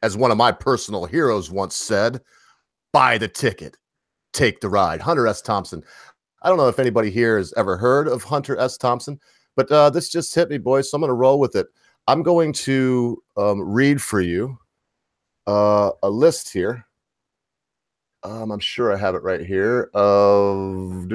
As one of my personal heroes once said, buy the ticket, take the ride. Hunter S. Thompson. I don't know if anybody here has ever heard of Hunter S. Thompson, but this just hit me, boys, so I'm going to roll with it. I'm going to read for you a list here. I'm sure I have it right here. Of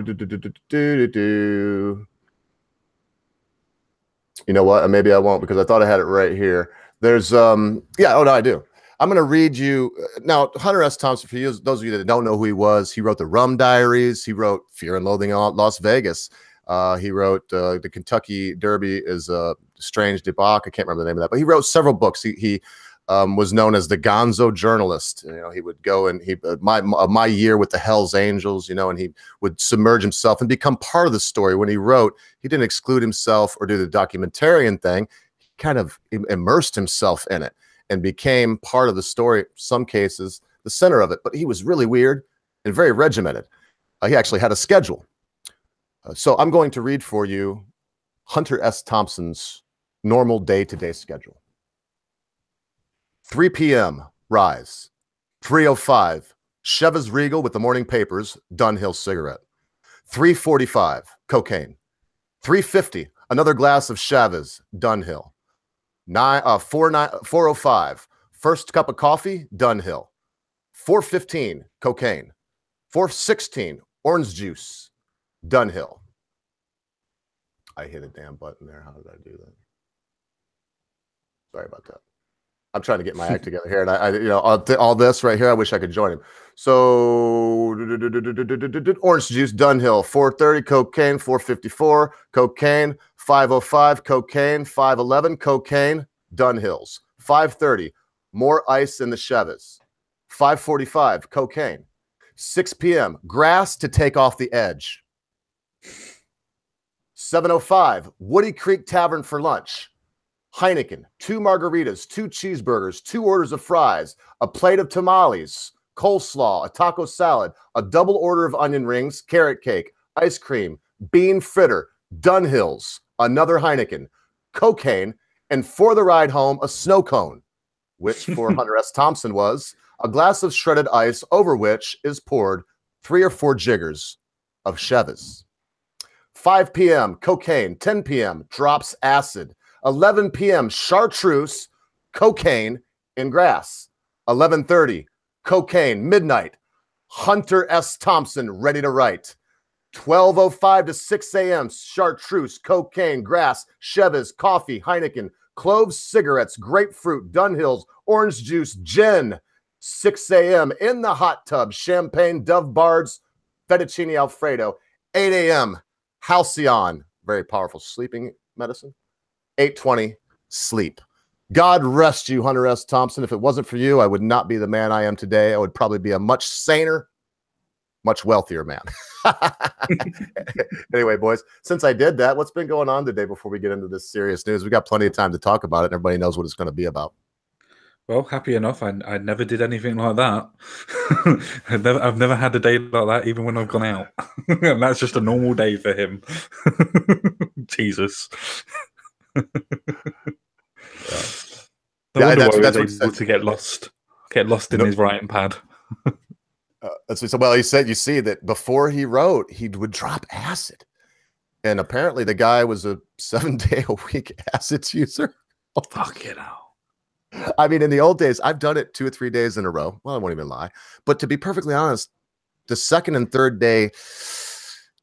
you know what? Maybe I won't because I thought I had it right here. There's yeah, oh no, I do. I'm going to read you now. Hunter S. Thompson, for you, those of you that don't know who he was, he wrote the Rum Diaries. He wrote Fear and Loathing in Las Vegas. He wrote the Kentucky Derby is a strange debauch. I can't remember the name of that, but he wrote several books. He was known as the Gonzo journalist. You know, he would go and my year with the Hells Angels, you know, and he would submerge himself and become part of the story. When he wrote, he didn't exclude himself or do the documentarian thing. He kind of immersed himself in it and became part of the story, some cases, the center of it. But he was really weird and very regimented. He actually had a schedule. So I'm going to read for you Hunter S. Thompson's normal day-to-day schedule. 3 p.m., rise. 3:05, Chivas Regal with the morning papers, Dunhill cigarette. 3:45, cocaine. 3:50, another glass of Chavez, Dunhill. 4:05, first cup of coffee, Dunhill. 4:15, cocaine. 4:16, orange juice, Dunhill. I hit a damn button there. How did I do that? Sorry about that. I'm trying to get my act together here, and I you know, all this right here. I wish I could join him. So, orange juice, Dunhill. 4:30, cocaine. 4:54, cocaine. 5:05, cocaine. 5:11, cocaine. Dunhills. 5:30, more ice in the Chevys. 5:45, cocaine. 6 p.m., grass to take off the edge. 7:05, Woody Creek Tavern for lunch. Heineken, 2 margaritas, 2 cheeseburgers, 2 orders of fries, a plate of tamales, coleslaw, a taco salad, a double order of onion rings, carrot cake, ice cream, bean fritter, Dunhills, another Heineken, cocaine, and for the ride home, a snow cone, which for Hunter S. Thompson was a glass of shredded ice over which is poured 3 or 4 jiggers of Chivas. 5 p.m., cocaine. 10 p.m., drops acid. 11 p.m., chartreuse, cocaine, in grass. 11:30, cocaine, midnight. Hunter S. Thompson, ready to write. 12:05 to 6 a.m., chartreuse, cocaine, grass, Chivas, coffee, Heineken, cloves, cigarettes, grapefruit, Dunhills, orange juice, gin. 6 a.m., in the hot tub, champagne, Dove Bards, fettuccine Alfredo. 8 a.m., Halcyon, very powerful sleeping medicine. 8:20, sleep. God rest you, Hunter S. Thompson. If it wasn't for you, I would not be the man I am today. I would probably be a much saner, much wealthier man. Anyway, boys, since I did that, what's been going on today before we get into this serious news? We got plenty of time to talk about it, and everybody knows what it's going to be about. Well, happy enough. I never did anything like that. I've never had a day like that, even when I've gone out. And that's just a normal day for him. Jesus. Yeah, that's what able to get lost in his writing pad. Well, he said, you see that before he wrote, he would drop acid, and apparently the guy was a 7-day-a-week acid user. Fuck it out. I mean, in the old days, I've done it 2 or 3 days in a row. Well, I won't even lie, but to be perfectly honest, the second and third day,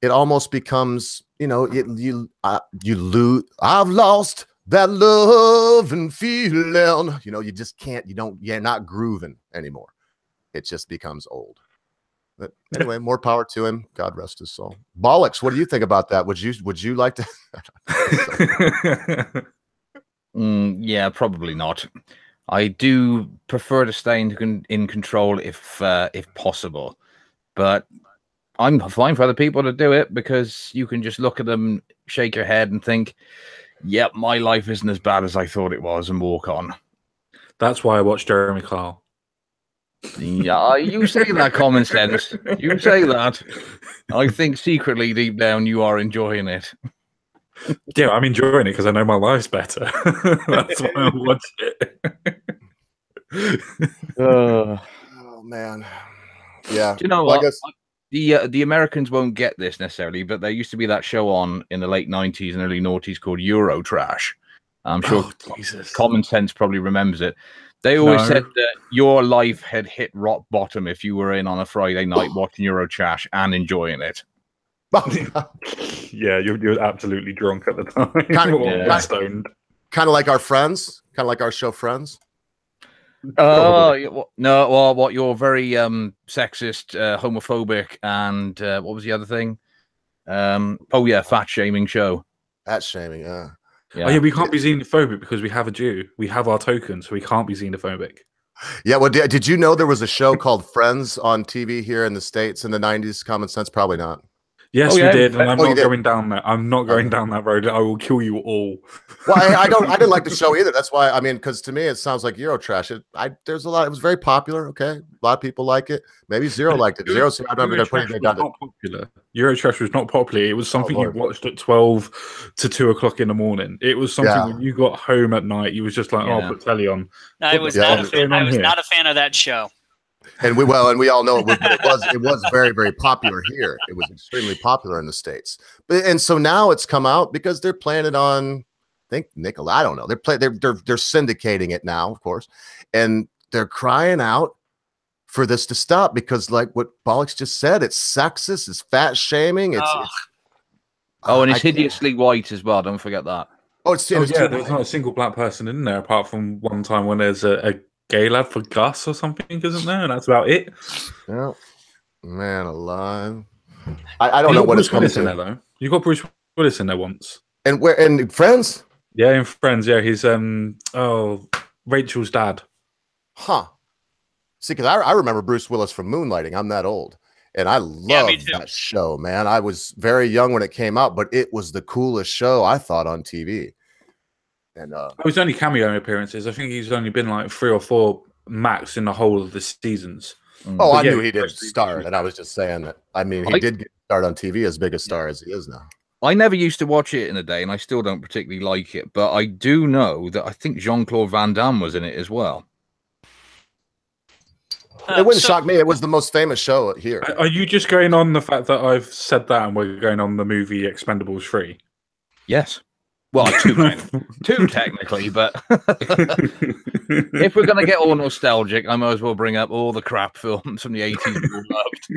it almost becomes, you know, you lose. I've lost that love and feeling. You know, you just can't. You're not grooving anymore. It just becomes old. But anyway, more power to him. God rest his soul. Bollocks. What do you think about that? Would you like to? Yeah, probably not. I do prefer to stay in control if possible, but I'm fine for other people to do it because you can just look at them, shake your head, and think, "Yep, my life isn't as bad as I thought it was," and walk on. That's why I watch Jeremy Kyle. Yeah, you say that, common sense. You say that. I think secretly, deep down, you are enjoying it. Yeah, I'm enjoying it because I know my life's better. That's why I watch it. Oh man, yeah. Do you know Well, what? The Americans won't get this necessarily, but there used to be that show on in the late 90s and early noughties called Eurotrash. I'm sure Common Sense probably remembers it. They always said that your life had hit rock bottom if you were in on a Friday night watching Eurotrash and enjoying it. Yeah, you're absolutely drunk at the time. Stoned. Kind of like our friends, kind of like our show Friends. No, well, what you're very sexist, homophobic, and what was the other thing? Fat shaming show. Fat shaming, yeah. Oh yeah, we can't be xenophobic because we have a Jew. We have our token, so we can't be xenophobic. Yeah, well, did you know there was a show called Friends on TV here in the States in the 90s? Common Sense, probably not. Yes, we did, and I'm not going down that. I'm not going down that road. I will kill you all. Well, I didn't like the show either. That's why, I mean, because to me it sounds like Eurotrash. There's a lot. It was very popular. Okay, a lot of people like it. Maybe Zero liked it. Zero, I remember putting it down. Not popular. Eurotrash was not popular. It was something you watched at 12 to 2 o'clock in the morning. It was something when you got home at night, you was just like, "Oh, put telly on." I was not a fan of that show. And we all know it was very, very popular here. It was extremely popular in the States. And so now it's come out because they're playing it on, I think Nickel. I don't know. They're syndicating it now, of course, and they're crying out for this to stop because, like what Bollocks just said, it's sexist, it's fat shaming, and it's hideously white as well. Don't forget that. There's not a single black person in there apart from one time when there's a gay lad for Gus or something, isn't there? And that's about it. Yeah, man alive. I don't know what it's coming to. There, though. You got Bruce Willis in there once. And where? And Friends? Yeah, in Friends. Yeah, he's Rachel's dad. Huh. See, because I remember Bruce Willis from Moonlighting. I'm that old, and I loved that show, man. I was very young when it came out, but it was the coolest show I thought on TV. And it was only cameo appearances. I think he's only been like 3 or 4 max in the whole of the seasons. Oh, I knew he did start, and I was just saying that. I mean, he did get started on TV as big a star as he is now. I never used to watch it in the day, and I still don't particularly like it. But I do know that I think Jean-Claude Van Damme was in it as well. It wouldn't shock me. It was the most famous show here. Are you just going on the fact that I've said that, and we're going on the movie Expendables 3? Yes. Well, two technically, but if we're going to get all nostalgic, I might as well bring up all the crap films from the 80s we loved.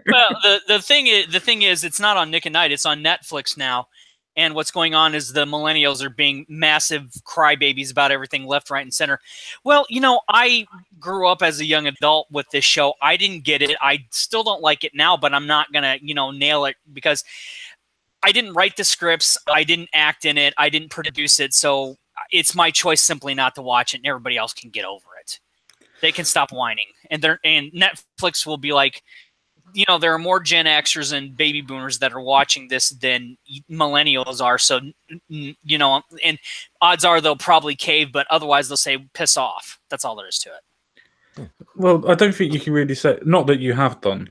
Well, the thing is, it's not on Nick and Night. It's on Netflix now. And what's going on is the millennials are being massive crybabies about everything left, right, and center. Well, I grew up as a young adult with this show. I didn't get it. I still don't like it now, but I'm not going to, nail it because I didn't write the scripts. I didn't act in it. I didn't produce it. So it's my choice simply not to watch it, and everybody else can get over it. They can stop whining. And Netflix will be like, there are more Gen Xers and baby boomers that are watching this than millennials are. So, and odds are they'll probably cave, but otherwise they'll say, piss off. That's all there is to it. Well, I don't think you can really say, not that you have done.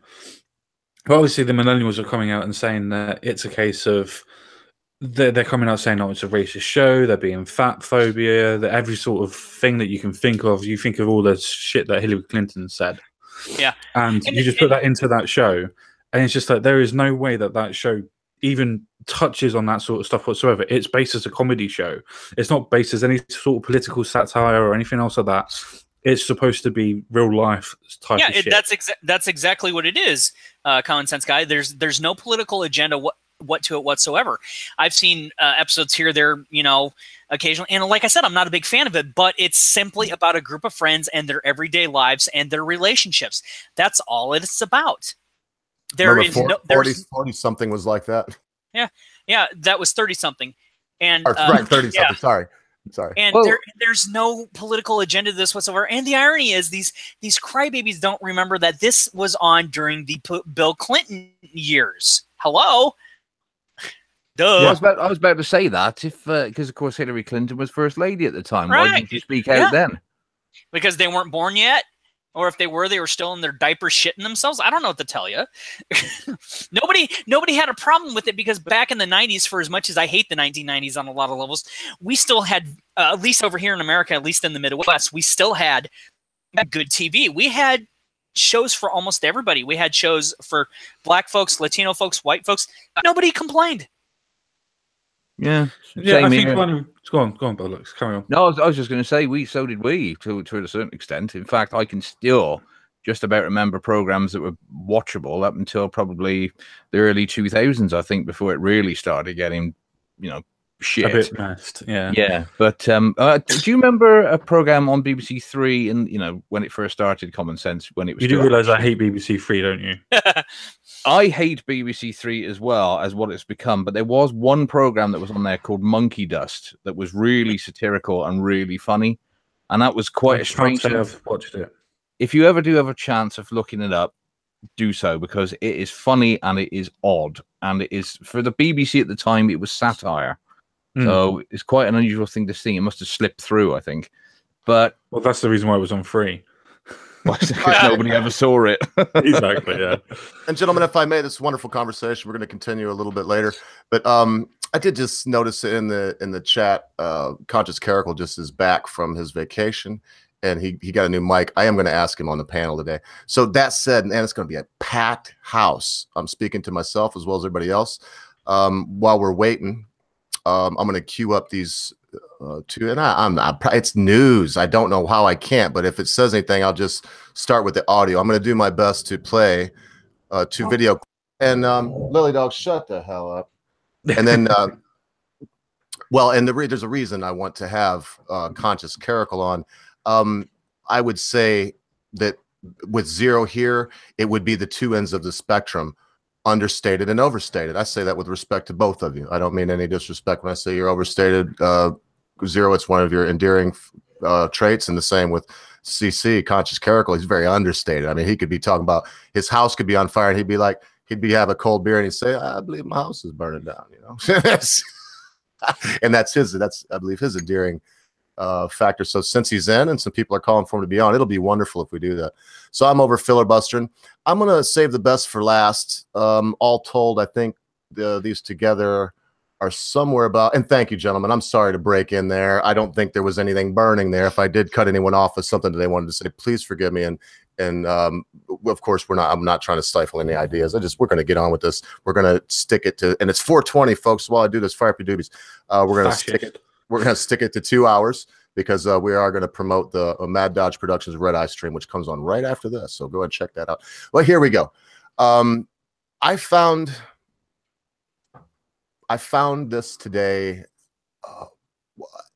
But obviously, the millennials are coming out and saying that it's a case of they're coming out saying, "Oh, it's a racist show." They're being fat phobia. That every sort of thing that you can think of, you think of all the shit that Hillary Clinton said. Yeah, and you just put that into that show, and it's just like there is no way that show even touches on that sort of stuff whatsoever. It's based as a comedy show. It's not based as any sort of political satire or anything else like that. It's supposed to be real life type of shit. That's exactly what it is, Common Sense Guy. There's no political agenda to it whatsoever. I've seen episodes here, there, occasionally. And like I said, I'm not a big fan of it, but it's simply about a group of friends and their everyday lives and their relationships. That's all it's about. There is 40 something was like that. Yeah, that was 30 something. And right, 30 something. Sorry. And there's no political agenda to this whatsoever. And the irony is these crybabies don't remember that this was on during the Bill Clinton years. Hello? Duh. Yeah, I was about to say that because of course Hillary Clinton was first lady at the time. Right. Why didn't you speak out then? Because they weren't born yet. Or if they were still in their diapers shitting themselves. I don't know what to tell you. Nobody had a problem with it because back in the 90s, for as much as I hate the 1990s on a lot of levels, we still had, at least over here in America, at least in the Midwest, we still had good TV. We had shows for almost everybody. We had shows for black folks, Latino folks, white folks. Nobody complained. Yeah, I think go on, Bollocks, carry on. No, I was just going to say so did we to a certain extent. In fact, I can still just about remember programs that were watchable up until probably the early 2000s, I think, before it really started getting, shit. A bit messed, yeah. Yeah, but do you remember a program on BBC Three and when it first started, Common Sense, when it was? You do realise I hate BBC Three, don't you? I hate BBC Three as well as what it's become, but there was one program that was on there called Monkey Dust that was really satirical and really funny, and that was quite a strange thing. I've watched it. If you ever do have a chance of looking it up, do so, because it is funny and it is odd, and it is, for the BBC at the time, it was satire. So it's quite an unusual thing to see. It must have slipped through, I think. But that's the reason why it was on free. Because nobody ever saw it. Exactly, yeah. And gentlemen, if I may, this wonderful conversation, we're going to continue a little bit later. But I did just notice in the chat, Conscious Caracal just is back from his vacation, and he got a new mic. I am going to ask him on the panel today. So that said, and it's going to be a packed house. I'm speaking to myself as well as everybody else. While we're waiting, I'm going to queue up these two, and it's news. I don't know how I can't, but if it says anything, I'll just start with the audio. I'm going to do my best to play two video. And Lily Dog, shut the hell up. And then, there's a reason I want to have Conscious Caracal on. I would say that with Zero here, it would be the two ends of the spectrum. Understated and overstated. I say that with respect to both of you. I don't mean any disrespect when I say you're overstated. Zero, it's one of your endearing traits, and the same with CC, Conscious Caracal. He's very understated. I mean, he could be talking about his house could be on fire, and he'd have a cold beer, and he'd say, "I believe my house is burning down," and that's I believe his endearing factor. So since he's in and some people are calling for him to be on, it'll be wonderful if we do that. So I'm over filibustering. I'm going to save the best for last. All told, I think these together are somewhere about, and thank you, gentlemen. I'm sorry to break in there. I don't think there was anything burning there. If I did cut anyone off with something that they wanted to say, please forgive me. And of course, I'm not trying to stifle any ideas. We're going to get on with this. We're going to stick it to, and it's 4:20, folks. While I do this, fire up your doobies. We're going to stick it to 2 hours, because we are going to promote the Mad Dodge Productions Red Eye stream, which comes on right after this. So go ahead and check that out. Well, here we go. I found this today.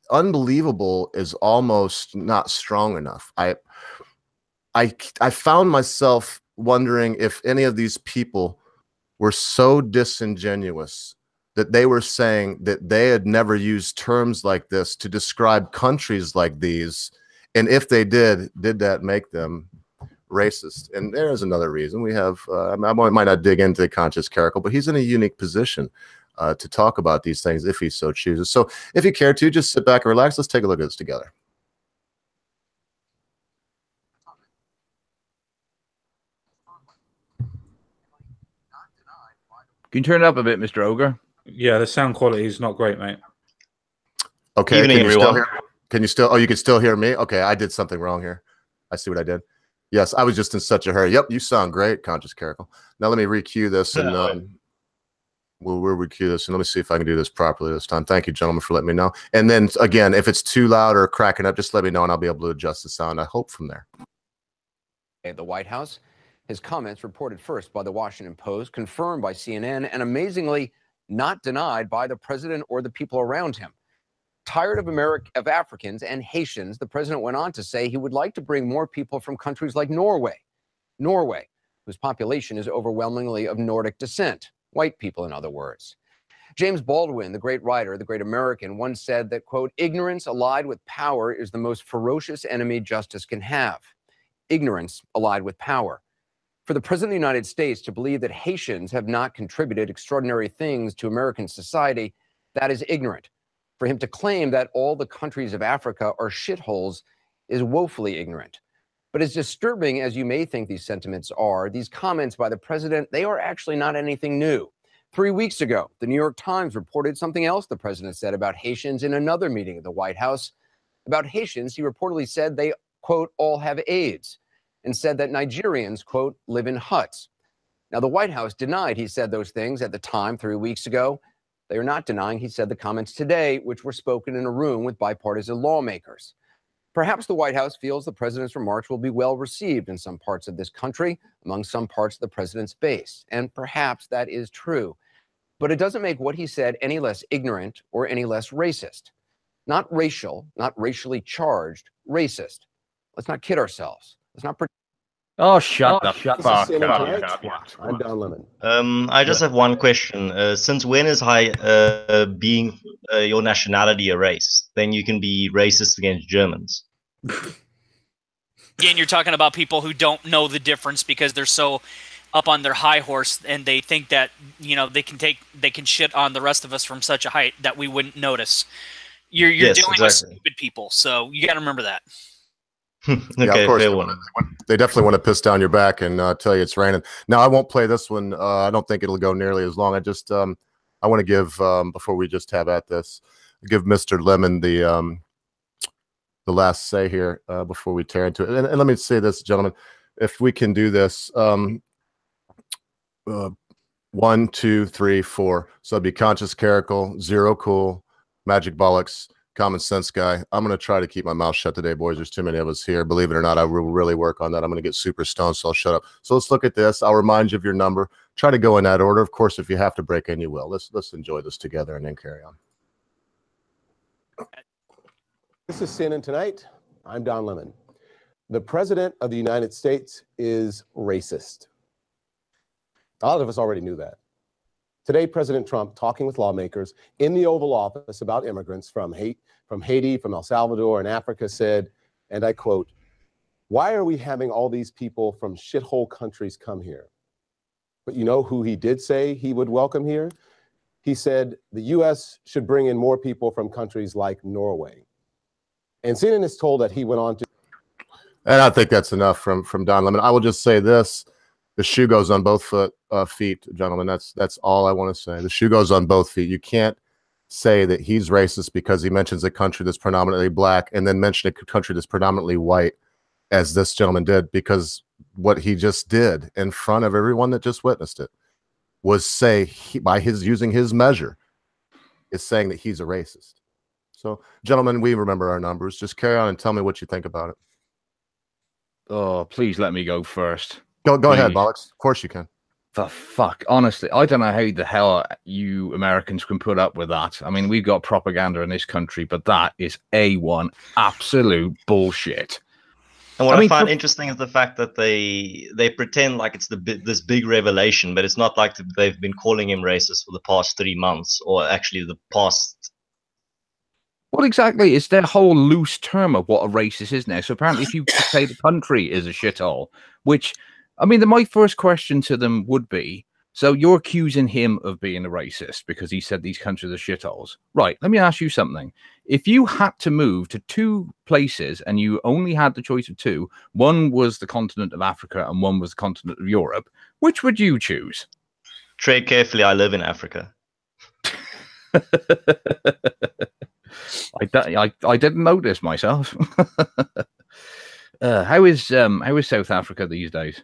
Unbelievable is almost not strong enough. I found myself wondering if any of these people were so disingenuous that they were saying that they had never used terms like this to describe countries like these. And if they did that make them racist? And there's another reason. We have, I might not dig into Conscious Caracal, but he's in a unique position to talk about these things if he so chooses. So if you care to, just sit back and relax. Let's take a look at this together. Can you turn it up a bit, Mr. Ogre? Yeah, the sound quality is not great, mate. Okay, can you still hear? Can you still? Oh, you can still hear me? Okay, I did something wrong here. I see what I did. Yes, I was just in such a hurry. Yep, you sound great, Conscious Caracal. Now let me re-cue this, and we'll re-cue this, and let me see if I can do this properly this time. Thank you, gentlemen, for letting me know. And then again, if it's too loud or cracking up, just let me know, and I'll be able to adjust the sound. I hope from there. The White House. His comments reported first by the Washington Post, confirmed by CNN, and amazingly not denied by the president or the people around him. Tired of Africans and Haitians, the president went on to say he would like to bring more people from countries like Norway, whose population is overwhelmingly of Nordic descent, white people in other words. James Baldwin, the great writer, the great American, once said that, quote, ignorance allied with power is the most ferocious enemy justice can have. Ignorance allied with power. For the President of the United States to believe that Haitians have not contributed extraordinary things to American society, that is ignorant. For him to claim that all the countries of Africa are shitholes is woefully ignorant. But as disturbing as you may think these sentiments are, these comments by the president, they are actually not anything new. 3 weeks ago, the New York Times reported something else the president said about Haitians in another meeting at the White House. About Haitians, he reportedly said they, quote, all have AIDS, and said that Nigerians, quote, live in huts. Now, the White House denied he said those things at the time 3 weeks ago. They are not denying he said the comments today, which were spoken in a room with bipartisan lawmakers. Perhaps the White House feels the president's remarks will be well received in some parts of this country, among some parts of the president's base. And perhaps that is true. But it doesn't make what he said any less ignorant or any less racist. Not racial, not racially charged, racist. Let's not kid ourselves. Let's not pretend. Oh, shut the fuck up. I'm Don Lemon. I just have one question. Since when is being your nationality a race? Then you can be racist against Germans. Again, you're talking about people who don't know the difference because they're so up on their high horse and they think that, you know, they can shit on the rest of us from such a height that we wouldn't notice. You're dealing with stupid people, so you got to remember that. Okay, yeah, of course. fair one. They definitely want to piss down your back and tell you it's raining. Now, I won't play this one. I don't think it'll go nearly as long. I just I want to give before we just have at this, give Mr. Lemon the last say here before we tear into it. And let me say this, gentlemen, if we can do this, 1, 2, 3, 4. So it'd be conscious caracal, zero cool, magic bollocks, common sense guy. I'm going to try to keep my mouth shut today, boys. There's too many of us here. Believe it or not, I will really work on that. I'm going to get super stoned, so I'll shut up. So let's look at this. I'll remind you of your number. Try to go in that order. Of course, if you have to break in, you will. Let's enjoy this together and then carry on. This is CNN Tonight. I'm Don Lemon. The President of the United States is racist. A lot of us already knew that. Today, President Trump talking with lawmakers in the Oval Office about immigrants from Haiti, from El Salvador, and Africa said, and I quote, "Why are we having all these people from shithole countries come here?" But you know who he did say he would welcome here? He said the U.S. should bring in more people from countries like Norway. And CNN is told that he went on to. And I think that's enough from Don Lemon. I will just say this. The shoe goes on both feet, gentlemen. That's all I want to say. The shoe goes on both feet. You can't say that he's racist because he mentions a country that's predominantly black and then mention a country that's predominantly white, as this gentleman did, because what he just did in front of everyone that just witnessed it was say, using his measure, is saying that he's a racist. So, gentlemen, we remember our numbers. Just carry on and tell me what you think about it. Oh, please let me go first. Go ahead, Bollocks. Of course you can. The fuck? Honestly, I don't know how the hell you Americans can put up with that. I mean, we've got propaganda in this country, but that is A1 absolute bullshit. And what I find interesting is the fact that they pretend like it's this big revelation, but it's not like they've been calling him racist for the past 3 months, or actually the past. What exactly is their whole loose term of what a racist is now? So apparently, if you say the country is a shithole, which, I mean, my first question to them would be, so you're accusing him of being a racist because he said these countries are shitholes. Right, let me ask you something. If you had to move to 2 places and you only had the choice of 2, one was the continent of Africa and one was the continent of Europe, which would you choose? Tread carefully, I live in Africa. I didn't notice myself. How is South Africa these days?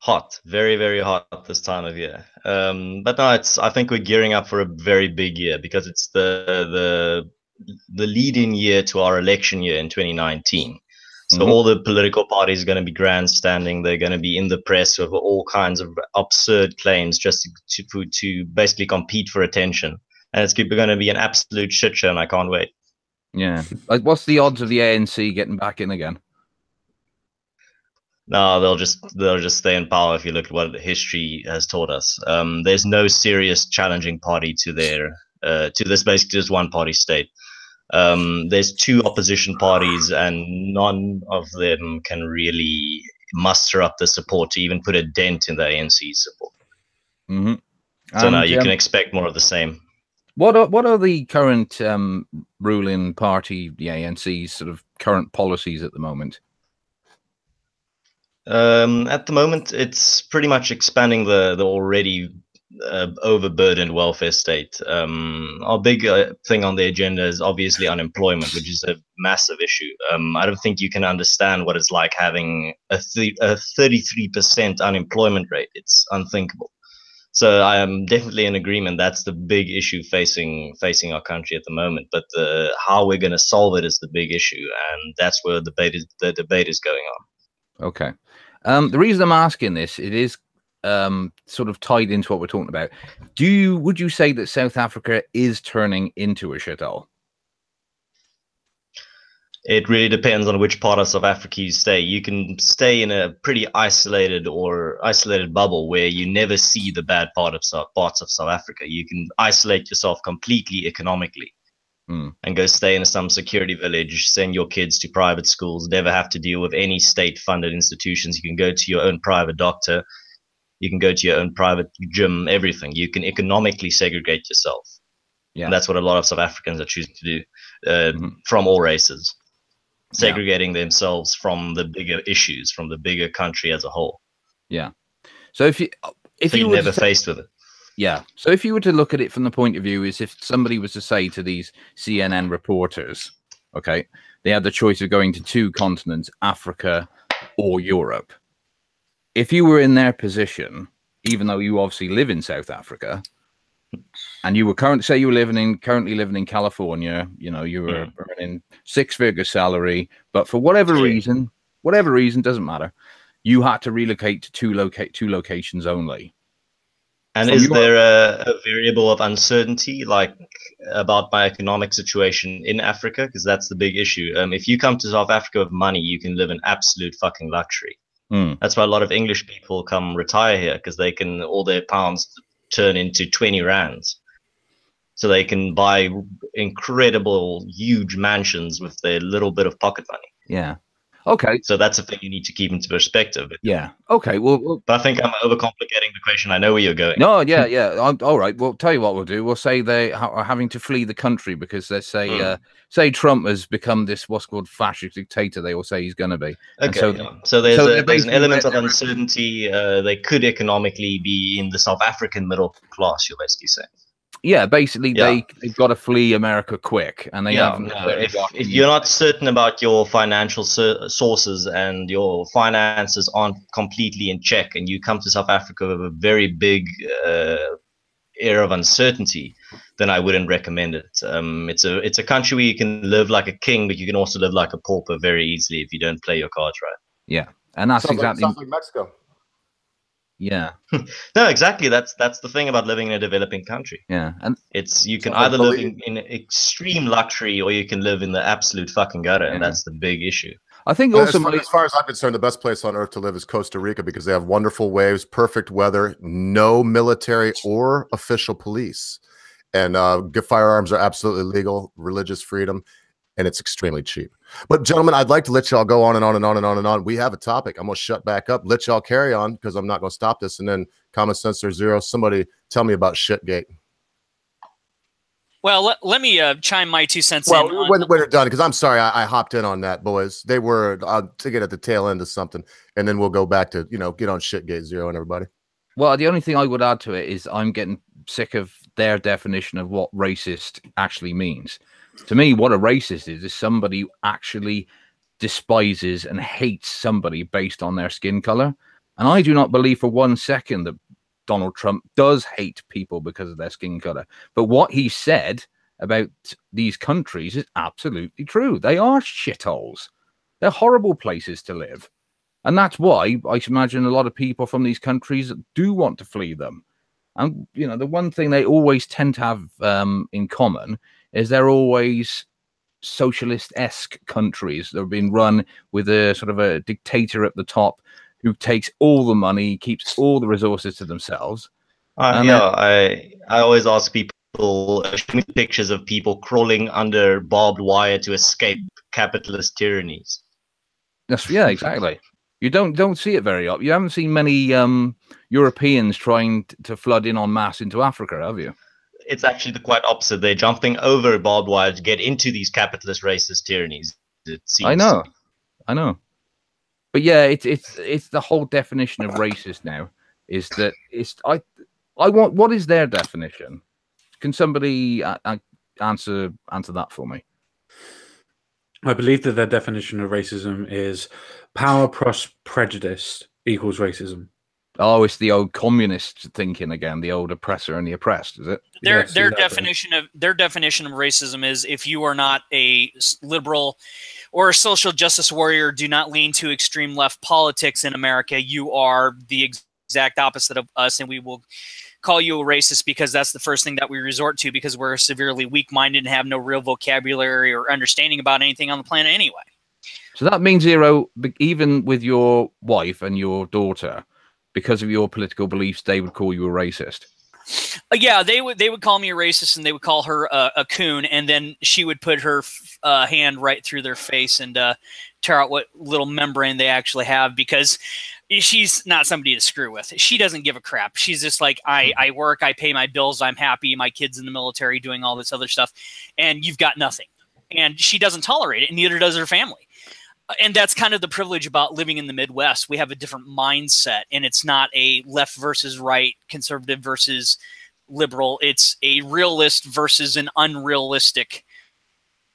Hot, very, very hot this time of year. But no, I think we're gearing up for a very big year because it's the lead-in year to our election year in 2019. So all the political parties are going to be grandstanding. They're going to be in the press with all kinds of absurd claims just to basically compete for attention. And it's going to be an absolute shit show, and I can't wait. Yeah. What's the odds of the ANC getting back in again? No, they'll just stay in power if you look at what history has taught us. There's no serious challenging party to this basically just one party state. There's 2 opposition parties and none of them can really muster up the support to even put a dent in the ANC's support. So now you can expect more of the same. What are the current ruling party, the ANC's sort of current policies at the moment? At the moment, it's pretty much expanding the already overburdened welfare state. Our big thing on the agenda is obviously unemployment, which is a massive issue. I don't think you can understand what it's like having a 33% unemployment rate. It's unthinkable. So I am definitely in agreement. That's the big issue facing our country at the moment. But how we're going to solve it is the big issue, and that's where the debate is going on. Okay. The reason I'm asking this, it is sort of tied into what we're talking about. Would you say that South Africa is turning into a shithole? It really depends on which part of South Africa you stay. You can stay in a pretty isolated bubble where you never see the bad parts of South Africa. You can isolate yourself completely economically and go stay in some security village, send your kids to private schools, never have to deal with any state-funded institutions. You can go to your own private doctor. You can go to your own private gym, everything. You can economically segregate yourself. Yeah. And that's what a lot of South Africans are choosing to do from all races. Segregating themselves from the bigger issues, from the bigger country as a whole. Yeah. So if you're never faced with it. Yeah. So if you were to look at it from the point of view is if somebody was to say to these CNN reporters, okay, they had the choice of going to two continents, Africa or Europe. If you were in their position, even though you obviously live in South Africa, and you were currently living in California, you know, you were earning six-figure salary, but for whatever reason, doesn't matter, you had to relocate to two locations only. And is there a variable of uncertainty, like about my economic situation in Africa? Because that's the big issue. If you come to South Africa with money, you can live in absolute fucking luxury. That's why a lot of English people come retire here, because they can, all their pounds turn into 20 rands. So they can buy incredible, huge mansions with their little bit of pocket money. Yeah. Okay. So that's a thing you need to keep into perspective. Yeah. Okay. Well, but I think I'm overcomplicating the question. I know where you're going. No. Yeah. Yeah. All right. Well, tell you what we'll do. We'll say they are having to flee the country because they say, say Trump has become this what's called fascist dictator. They will say he's going to be. Okay. So there's an element of uncertainty. They could economically be in the South African middle class. You're basically saying. Yeah, basically they've got to flee America quick, and they haven't. If you're not certain about your financial sources and your finances aren't completely in check, and you come to South Africa with a very big air of uncertainty, then I wouldn't recommend it. It's a country where you can live like a king, but you can also live like a pauper very easily if you don't play your cards right. Yeah, and that's sounds like Mexico. Yeah. No, exactly. That's the thing about living in a developing country. Yeah, and you can either live in extreme luxury or you can live in the absolute fucking gutter, and that's the big issue. I think also, as far as I'm concerned, the best place on earth to live is Costa Rica because they have wonderful waves, perfect weather, no military or official police, and firearms are absolutely legal, religious freedom, and it's extremely cheap. But gentlemen, I'd like to let y'all go on and on and on and on and on. We have a topic. I'm gonna shut back up, let y'all carry on because I'm not gonna stop this. And then Common Sense or Zero, somebody tell me about Shitgate. Well, let me chime my 2 cents in. Well, when they're done, because I'm sorry I hopped in on that, boys. They were to get at the tail end of something, and then we'll go back to get on Shitgate Zero and everybody. Well, the only thing I would add to it is I'm getting sick of their definition of what racist actually means. To me, what a racist is somebody who actually despises and hates somebody based on their skin color. And I do not believe for 1 second that Donald Trump does hate people because of their skin color. But what he said about these countries is absolutely true. They are shitholes. They're horrible places to live. And that's why I imagine a lot of people from these countries do want to flee them. And, the one thing they always tend to have in common is they're always socialist-esque countries that have been run with a sort of a dictator at the top who takes all the money, keeps all the resources to themselves. I always ask people, show me pictures of people crawling under barbed wire to escape capitalist tyrannies. Yeah, exactly. You don't see it very often. You haven't seen many Europeans trying to flood in en masse into Africa, have you? It's actually the quite opposite. They're jumping over barbed wire to get into these capitalist racist tyrannies. It seems I know. But yeah, it's the whole definition of racist now. Is that I want, what is their definition? Can somebody answer that for me? I believe that their definition of racism is power plus prejudice equals racism. Oh, it's the old communist thinking again, the old oppressor and the oppressed, is it? Their Yes, exactly. definition of racism is if you are not a liberal or a social justice warrior, do not lean to extreme left politics in America, you are the exact opposite of us, and we will call you a racist because that's the first thing that we resort to because we're severely weak-minded and have no real vocabulary or understanding about anything on the planet anyway. So that means, Zero, even with your wife and your daughter, because of your political beliefs, they would call you a racist. Yeah, they would call me a racist, and they would call her a coon, and then she would put her hand right through their face and tear out what little membrane they actually have because she's not somebody to screw with. She doesn't give a crap. She's just like, I work, I pay my bills, I'm happy, my kid's in the military doing all this other stuff, and you've got nothing. And she doesn't tolerate it, and neither does her family. And that's kind of the privilege about living in the Midwest. We have a different mindset, and it's not a left versus right, conservative versus liberal. It's a realist versus an unrealistic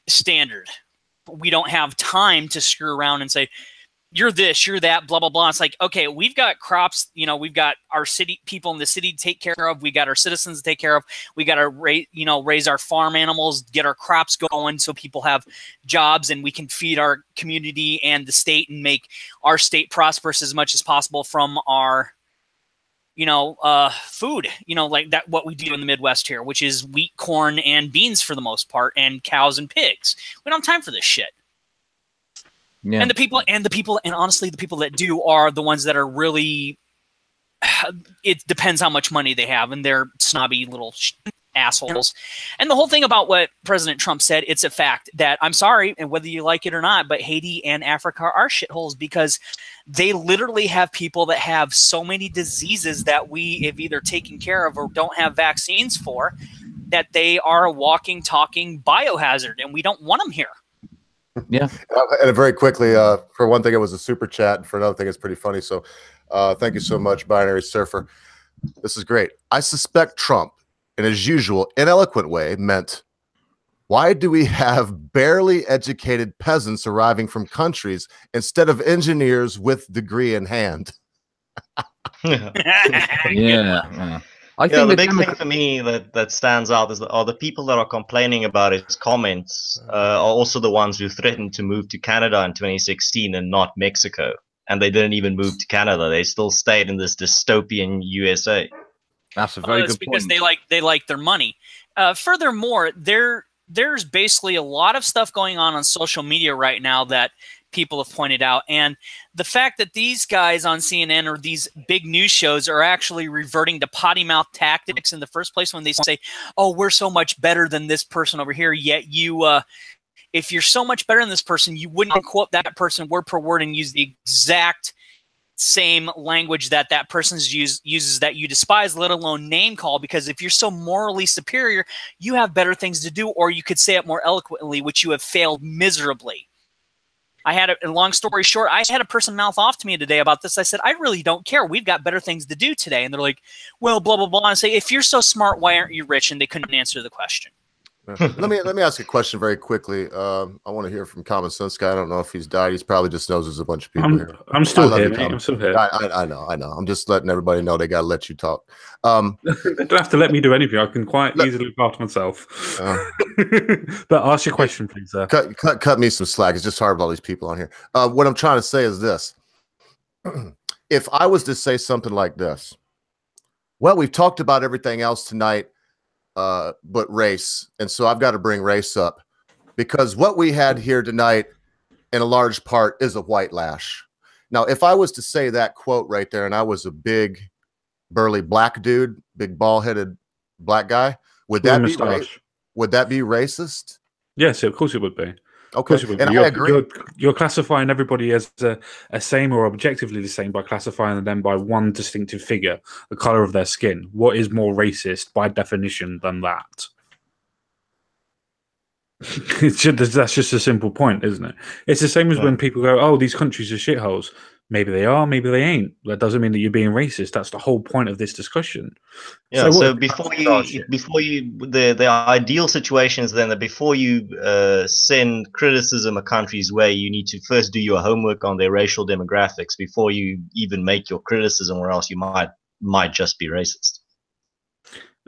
standard. We don't have time to screw around and say, you're this, you're that, blah, blah, blah. It's like, okay, we've got crops, you know, we've got our city people in the city to take care of. We got our citizens to take care of. We got to raise our farm animals, get our crops going so people have jobs and we can feed our community and the state and make our state prosperous as much as possible from our, food, like that, what we do in the Midwest here, which is wheat, corn, and beans for the most part, and cows and pigs. We don't have time for this shit. Yeah. And the people, and honestly, the people that do are the ones that are really, it depends how much money they have, and they're snobby little assholes. And the whole thing about what President Trump said, it's a fact that, I'm sorry, and whether you like it or not, but Haiti and Africa are shitholes because they literally have people that have so many diseases that we have either taken care of or don't have vaccines for, that they are a walking, talking biohazard, and we don't want them here. Yeah. And very quickly, for one thing, it was a super chat. And for another thing, it's pretty funny. So thank you so much, Binary Surfer. This is great. I suspect Trump, in his usual ineloquent way, meant, why do we have barely educated peasants arriving from countries instead of engineers with degree in hand? Yeah. I think the big thing for me that stands out is are the people that are complaining about his comments are also the ones who threatened to move to Canada in 2016 and not Mexico. And they didn't even move to Canada. They still stayed in this dystopian USA. That's a very good point. Because they like their money. Furthermore, there's basically a lot of stuff going on social media right now that people have pointed out. And the fact that these guys on CNN or these big news shows are actually reverting to potty mouth tactics in the first place when they say, oh, we're so much better than this person over here. Yet you, if you're so much better than this person, you wouldn't quote that person word per word and use the exact same language that that person uses that you despise, let alone name call, because if you're so morally superior, you have better things to do, or you could say it more eloquently, which you have failed miserably. I had a long story short, I had a person mouth off to me today about this. I said, I really don't care. We've got better things to do today. And they're like, well, blah, blah, blah. And I say, if you're so smart, why aren't you rich? And they couldn't answer the question. Let me ask a question very quickly. I want to hear from Common Sense Guy. I don't know if he's died. He's probably just knows there's a bunch of people here. I'm still here. I'm still here. I know. I'm just letting everybody know they got to let you talk. They don't have to let me do anything. I can quite easily look after myself. But ask your question, please, sir. Cut me some slack. It's just hard with all these people on here. What I'm trying to say is this. If I was to say something like this, well, we've talked about everything else tonight, but race. And so I've got to bring race up because what we had here tonight in a large part is a white lash. Now, if I was to say that quote right there and I was a big burly black dude, big bald-headed black guy, would that be racist? Yes, of course it would be. Okay, and I agree. You're classifying everybody as a same or objectively the same by classifying them by one distinctive figure, the color of their skin. What is more racist by definition than that? That's just a simple point, isn't it? It's the same as when people go, oh, these countries are shitholes. Maybe they are, maybe they ain't. That doesn't mean that you're being racist. That's the whole point of this discussion. Yeah. So, what before you, the ideal situation is then that before you send criticism of countries where you need to first do your homework on their racial demographics before you even make your criticism, or else you might just be racist.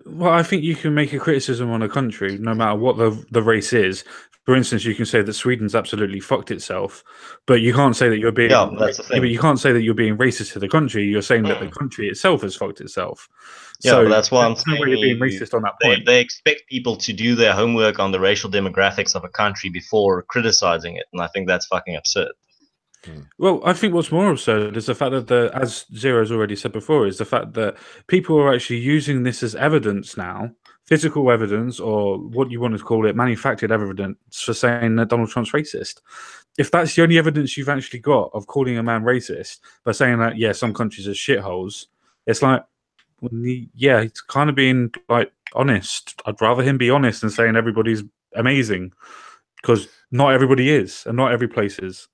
Well, I think you can make a criticism on a country no matter what the race is. For instance, you can say that Sweden's absolutely fucked itself, but you can't say that you're being. Yeah, that's the thing. But you can't say that you're being racist to the country. You're saying that the country itself has fucked itself. Yeah, So but that's why I'm there's no saying way you're being racist on that point. They expect people to do their homework on the racial demographics of a country before criticizing it, and I think that's fucking absurd. Well, I think what's more absurd is the fact that, as Zero's already said before, is the fact that people are actually using this as evidence now, physical evidence, or what you want to call it, manufactured evidence for saying that Donald Trump's racist. If that's the only evidence you've actually got of calling a man racist by saying that, yeah, some countries are shitholes, it's like, well, yeah, he's kind of being like honest. I'd rather him be honest than saying everybody's amazing, because not everybody is, and not every place is.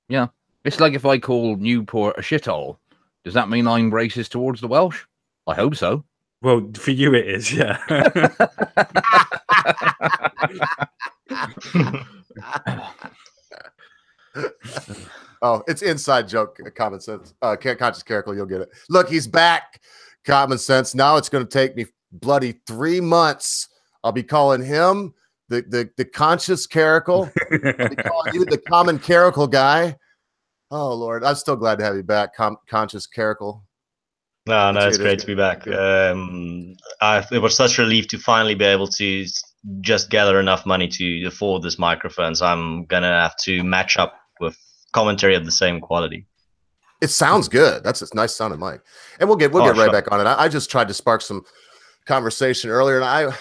Yeah. It's like if I call Newport a shithole, does that mean I'm racist towards the Welsh? I hope so. Well, for you it is, yeah. Oh, it's inside joke, common sense. Conscious Caracal, you'll get it. Look, he's back. Common sense. Now it's going to take me bloody 3 months. I'll be calling him the Conscious Caracal. I'll be calling you the Common Caracal guy. Oh, Lord. I'm still glad to have you back, Conscious Caracal. No, it's great to be back. It was such a relief to finally be able to just gather enough money to afford this microphone. So I'm going to have to match up with commentary of the same quality. It sounds good. That's a nice sounding mic. And we'll get right back on it. I just tried to spark some conversation earlier, and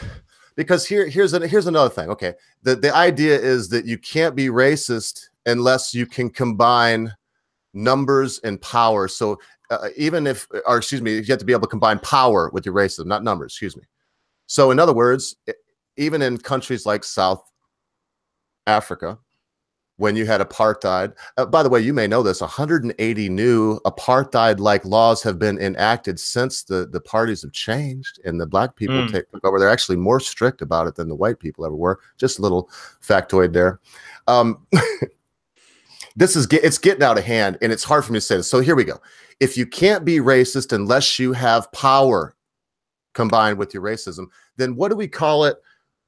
because here's another thing. Okay. The idea is that you can't be racist unless you can combine numbers and power. So you have to be able to combine power with your racism, not numbers, excuse me. So in other words, even in countries like South Africa, when you had apartheid, by the way, you may know this, 180 new apartheid-like laws have been enacted since the parties have changed and the black people took over. They're actually more strict about it than the white people ever were. Just a little factoid there. It's getting out of hand, and it's hard for me to say this. So here we go. If you can't be racist unless you have power combined with your racism, then what do we call it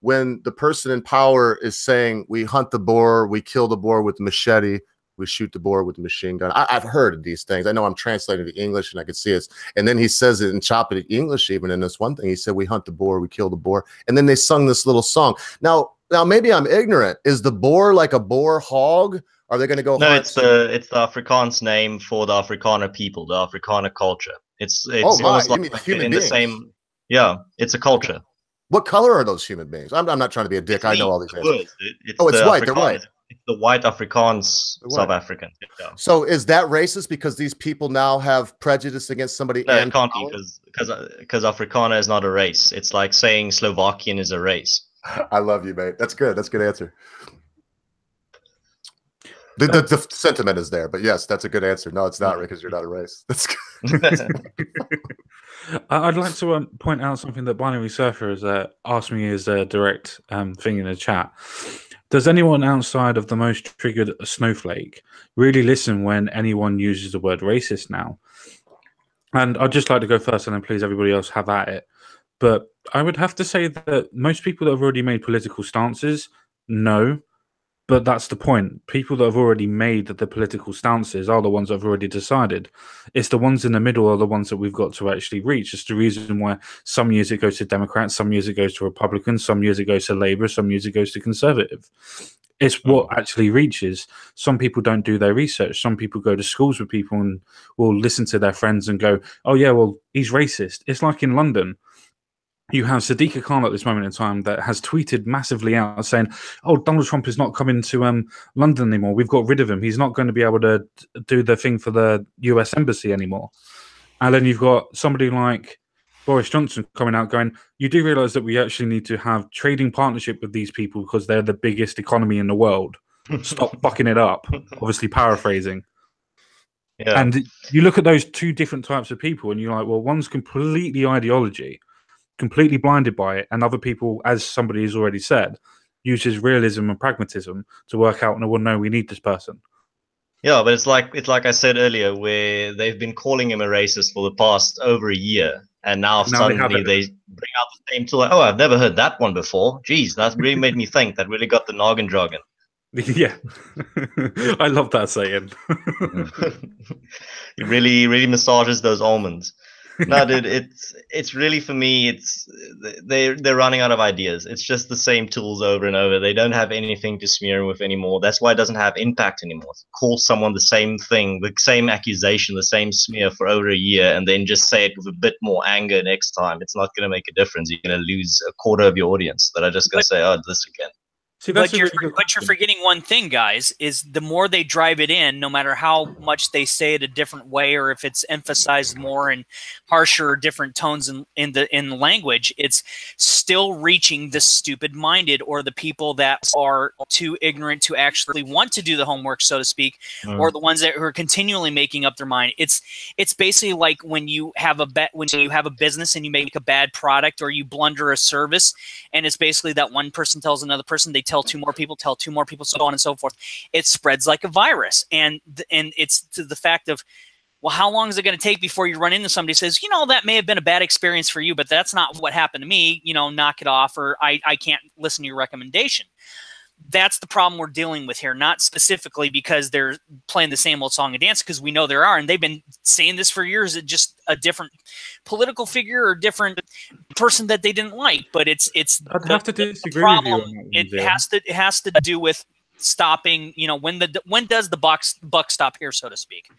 when the person in power is saying we hunt the boar, we kill the boar with the machete, we shoot the boar with the machine gun? I've heard of these things. I know I'm translating to English and I can see it. And then he says it in choppy English, even in this one thing. He said, we hunt the boar, we kill the boar. And then they sung this little song. Now maybe I'm ignorant. Is the boar like a boar hog? Are they going to go? No, it's the Afrikaans name for the Afrikaner people, the Afrikaner culture. It's almost like in the same. Yeah, it's a culture. What color are those human beings? I'm not trying to be a dick. I know all these names. It's white. They're white. It's the white Afrikaans, South African. Yeah. So is that racist because these people now have prejudice against somebody? No, it can't be because Afrikaner is not a race. It's like saying Slovakian is a race. I love you, mate. That's good. That's a good answer. The sentiment is there, but yes, that's a good answer. No, it's not, because you're not a race. That's good. I'd like to point out something that Binary Surfer has asked me as a direct thing in the chat. Does anyone outside of the most triggered snowflake really listen when anyone uses the word racist now? And I'd just like to go first, and then please everybody else have at it. But I would have to say that most people that have already made political stances, no. But that's the point. People that have already made the political stances are the ones that have already decided. It's the ones in the middle are the ones that we've got to actually reach. It's the reason why some years it goes to Democrats, some years it goes to Republicans, some years it goes to Labour, some years it goes to Conservative. It's what actually reaches. Some people don't do their research. Some people go to schools with people and will listen to their friends and go, oh yeah, well, he's racist. It's like in London. You have Sadiqa Khan at this moment in time that has tweeted massively out saying, oh, Donald Trump is not coming to London anymore. We've got rid of him. He's not going to be able to do the thing for the US embassy anymore. And then you've got somebody like Boris Johnson coming out going, you do realize that we actually need to have trading partnership with these people because they're the biggest economy in the world. Stop fucking it up. Obviously paraphrasing. Yeah. And you look at those two different types of people, and you're like, well, one's completely ideology, completely blinded by it, and other people, as somebody has already said, uses realism and pragmatism to work out, well, no, we need this person. Yeah, but it's like I said earlier, where they've been calling him a racist for the past over a year, and now suddenly they bring out the same tool. Like, oh, I've never heard that one before. Geez, that really made me think. That really got the noggin jogging. Yeah, I love that saying. It really massages those almonds. No, dude, it's really, for me, it's they're running out of ideas. It's just the same tools over and over. They don't have anything to smear with anymore. That's why it doesn't have impact anymore. Call someone the same thing, the same accusation, the same smear for over a year, and then just say it with a bit more anger next time. It's not going to make a difference. You're going to lose a quarter of your audience that are just going to say, "Oh, this again." See, but you're forgetting one thing, guys, is the more they drive it in, no matter how much they say it a different way, or if it's emphasized more in harsher or different tones in the language, it's still reaching the stupid-minded or the people that are too ignorant to actually want to do the homework, so to speak, or the ones that are continually making up their mind. It's basically like when you have a business and you make a bad product, or you blunder a service, and it's basically that one person tells another person, they tell two more people, so on and so forth. It spreads like a virus. And it's to the fact of, well, how long is it going to take before you run into somebody who says, that may have been a bad experience for you, but that's not what happened to me, knock it off, or I can't listen to your recommendation. That's the problem we're dealing with here, not specifically because they're playing the same old song and dance, because we know there are, and they've been saying this for years. It's just a different political figure or different person that they didn't like. But it's I'd have to disagree with you on that one, it has to do with stopping. When does the buck stop here, so to speak?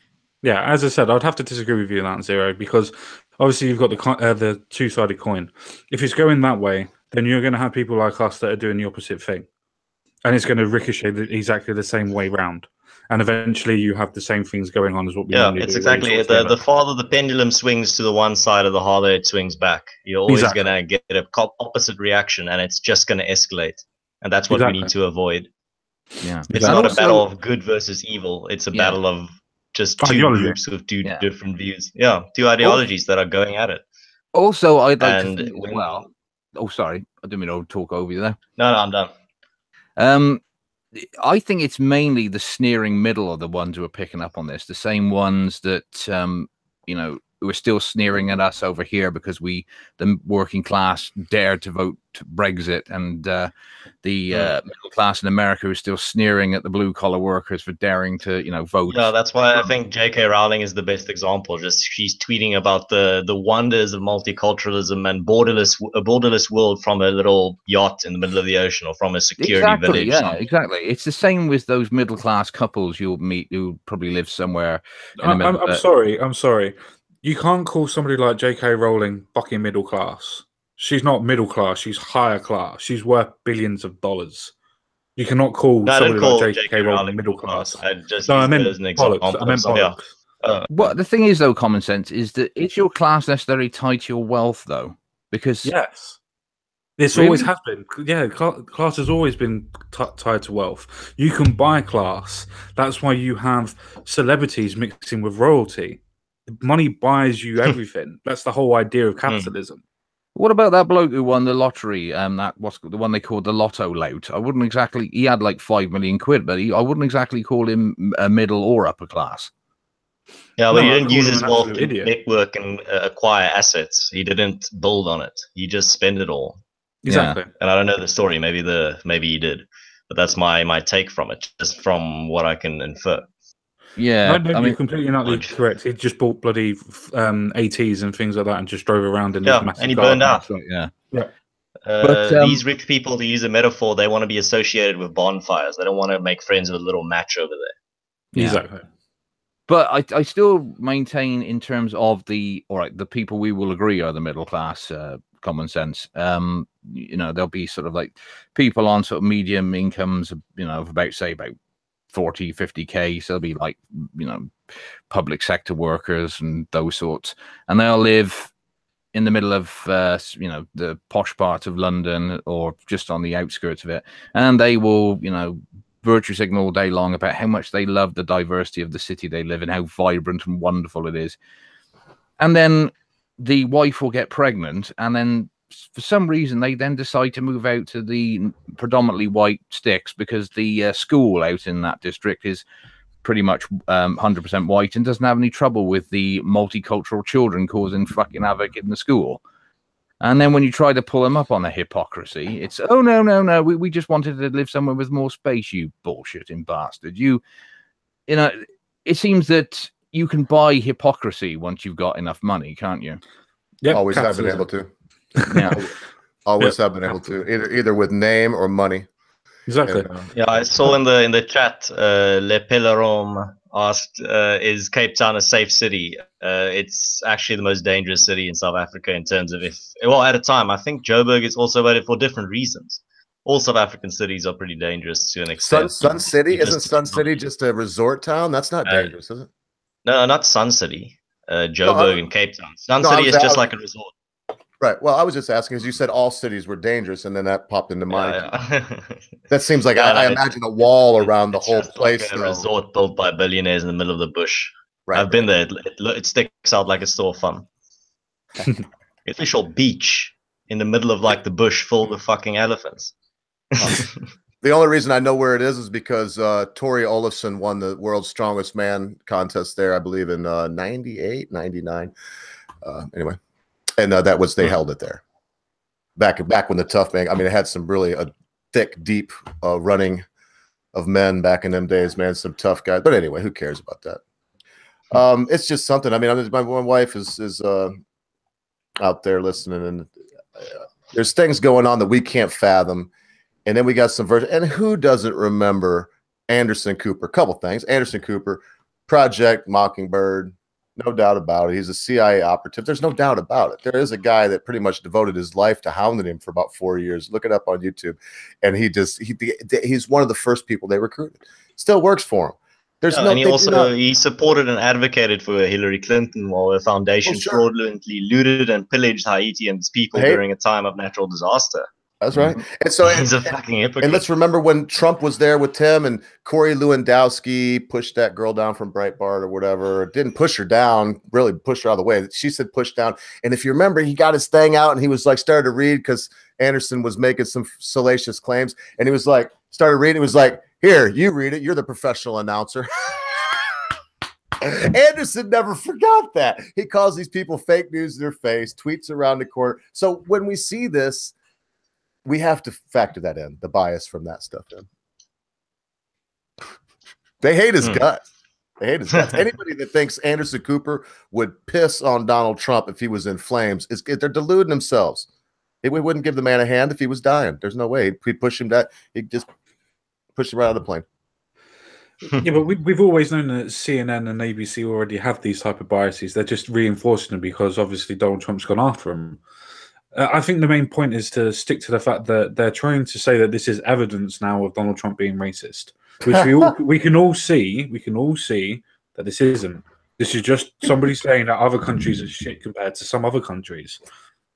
Yeah, as I said, I'd have to disagree with you on that, Zero, because obviously you've got the two-sided coin. If it's going that way, then you're going to have people like us that are doing the opposite thing. And it's going to ricochet exactly the same way round. And eventually you have the same things going on as what we normally do. Yeah, it's exactly it. The farther the pendulum swings to the one side, of the harder it swings back. You're always going to get an opposite reaction, and it's just going to escalate. And that's what we need to avoid. Yeah, it's not a battle of good versus evil. It's a battle of just two groups with two different views. Yeah, two ideologies that are going at it. Also, I'd like to think as well. Oh, sorry. I didn't mean to talk over you there. No, I'm done. I think it's mainly the sneering middle are the ones who are picking up on this. The same ones that, who are still sneering at us over here because the working class dared to vote Brexit, and the middle class in America is still sneering at the blue collar workers for daring to, vote. Yeah, that's why I think J.K. Rowling is the best example. Just she's tweeting about the wonders of multiculturalism and a borderless world from a little yacht in the middle of the ocean, or from a security village. Yeah, exactly. It's the same with those middle class couples you'll meet who probably live somewhere. I'm sorry. You can't call somebody like J.K. Rowling fucking middle class. She's not middle class. She's higher class. She's worth billions of dollars. You cannot call somebody like J.K. Rowling middle class. I meant bollocks. What the thing is, though, common sense is that is your class necessarily tied to your wealth, though? Because yes, this always has been. Yeah, class has always been tied to wealth. You can buy class. That's why you have celebrities mixing with royalty. Money buys you everything. That's the whole idea of capitalism. What about that bloke who won the lottery? What's the one they called the Lotto Lout? I wouldn't exactly. He had like 5 million quid, but I wouldn't exactly call him a middle or upper class. Yeah, but he didn't use his wealth to network and acquire assets. He didn't build on it. He just spent it all. Exactly. Yeah. And I don't know the story. Maybe he did, but that's my take from it, just from what I can infer. Yeah, no, you're completely not correct. He just bought bloody ATs and things like that, and just drove around in his massive and he burned out. Yeah. But these rich people, to use a metaphor, they want to be associated with bonfires. They don't want to make friends with a little match over there. Yeah. Exactly. But I still maintain, in terms of the people we will agree are the middle class, common sense. There'll be sort of like people on sort of medium incomes, of about 40, 50K. So they'll be like, public sector workers and those sorts. And they'll live in the middle of, the posh part of London or just on the outskirts of it. And they will, virtue signal all day long about how much they love the diversity of the city they live in, how vibrant and wonderful it is. And then the wife will get pregnant, and then for some reason they then decide to move out to the predominantly white sticks because the school out in that district is pretty much 100% white and doesn't have any trouble with the multicultural children causing fucking havoc in the school. And then when you try to pull them up on the hypocrisy, it's, oh, no, we just wanted to live somewhere with more space, you bullshitting bastard. You know, it seems that you can buy hypocrisy once you've got enough money, can't you? Yeah, always have been able to. Yeah, always have been able to, either with name or money. Exactly. Yeah, I saw in the chat, Le Peleron asked, is Cape Town a safe city? It's actually the most dangerous city in South Africa in terms of at a time, I think Joburg is also voted for different reasons. All South African cities are pretty dangerous to an extent. Sun City? Isn't Sun City just a resort town? That's not dangerous, is it? No, not Sun City. Joburg and Cape Town. Sun City is just like a resort. Right. Well, I was just asking because you said all cities were dangerous, and then that popped into mind. Yeah. That seems like I imagine a wall around the whole place. Like a resort built by billionaires in the middle of the bush. Right. I've been there. It sticks out like a sore thumb. Official beach in the middle of like the bush filled with fucking elephants. The only reason I know where it is because Tori Olafsson won the World's Strongest Man contest there, I believe, in 98, 99. Anyway. And that was, they held it there back when the tough man, I mean, it had some really thick, deep running of men back in them days, man, some tough guys. But anyway, who cares about that? It's just something. I mean, my wife is out there listening, and there's things going on that we can't fathom. And then we got some version. And who doesn't remember Anderson Cooper? Couple things. Anderson Cooper, Project Mockingbird. No doubt about it. He's a CIA operative. There's no doubt about it. There is a guy that pretty much devoted his life to hounding him for about 4 years. Look it up on YouTube. And he's one of the first people they recruited. Still works for him. And he supported and advocated for Hillary Clinton while the foundation fraudulently looted and pillaged Haiti and its people during a time of natural disaster. That's right. And so he's a fucking hypocrite. And let's remember when Trump was there with Tim and Corey Lewandowski pushed that girl down from Breitbart or whatever. Didn't push her down, really pushed her out of the way. She said push down. And if you remember, he got his thing out and he was like started to read because Anderson was making some salacious claims. And he was like, started reading. He was like, here, you read it. You're the professional announcer. Anderson never forgot that. He calls these people fake news in their face, tweets around the court. So when we see this, we have to factor that in, the bias from that stuff in. They hate his guts. They hate his guts. Anybody that thinks Anderson Cooper would piss on Donald Trump if he was in flames, they're deluding themselves. We wouldn't give the man a hand if he was dying. There's no way. He'd push him that. He'd just push him right out of the plane. Yeah, but we've always known that CNN and ABC already have these type of biases. They're just reinforcing them because obviously Donald Trump's gone after them. I think the main point is to stick to the fact that they're trying to say that this is evidence now of Donald Trump being racist, which we can all see. We can all see that this isn't. This is just somebody saying that other countries are shit compared to some other countries.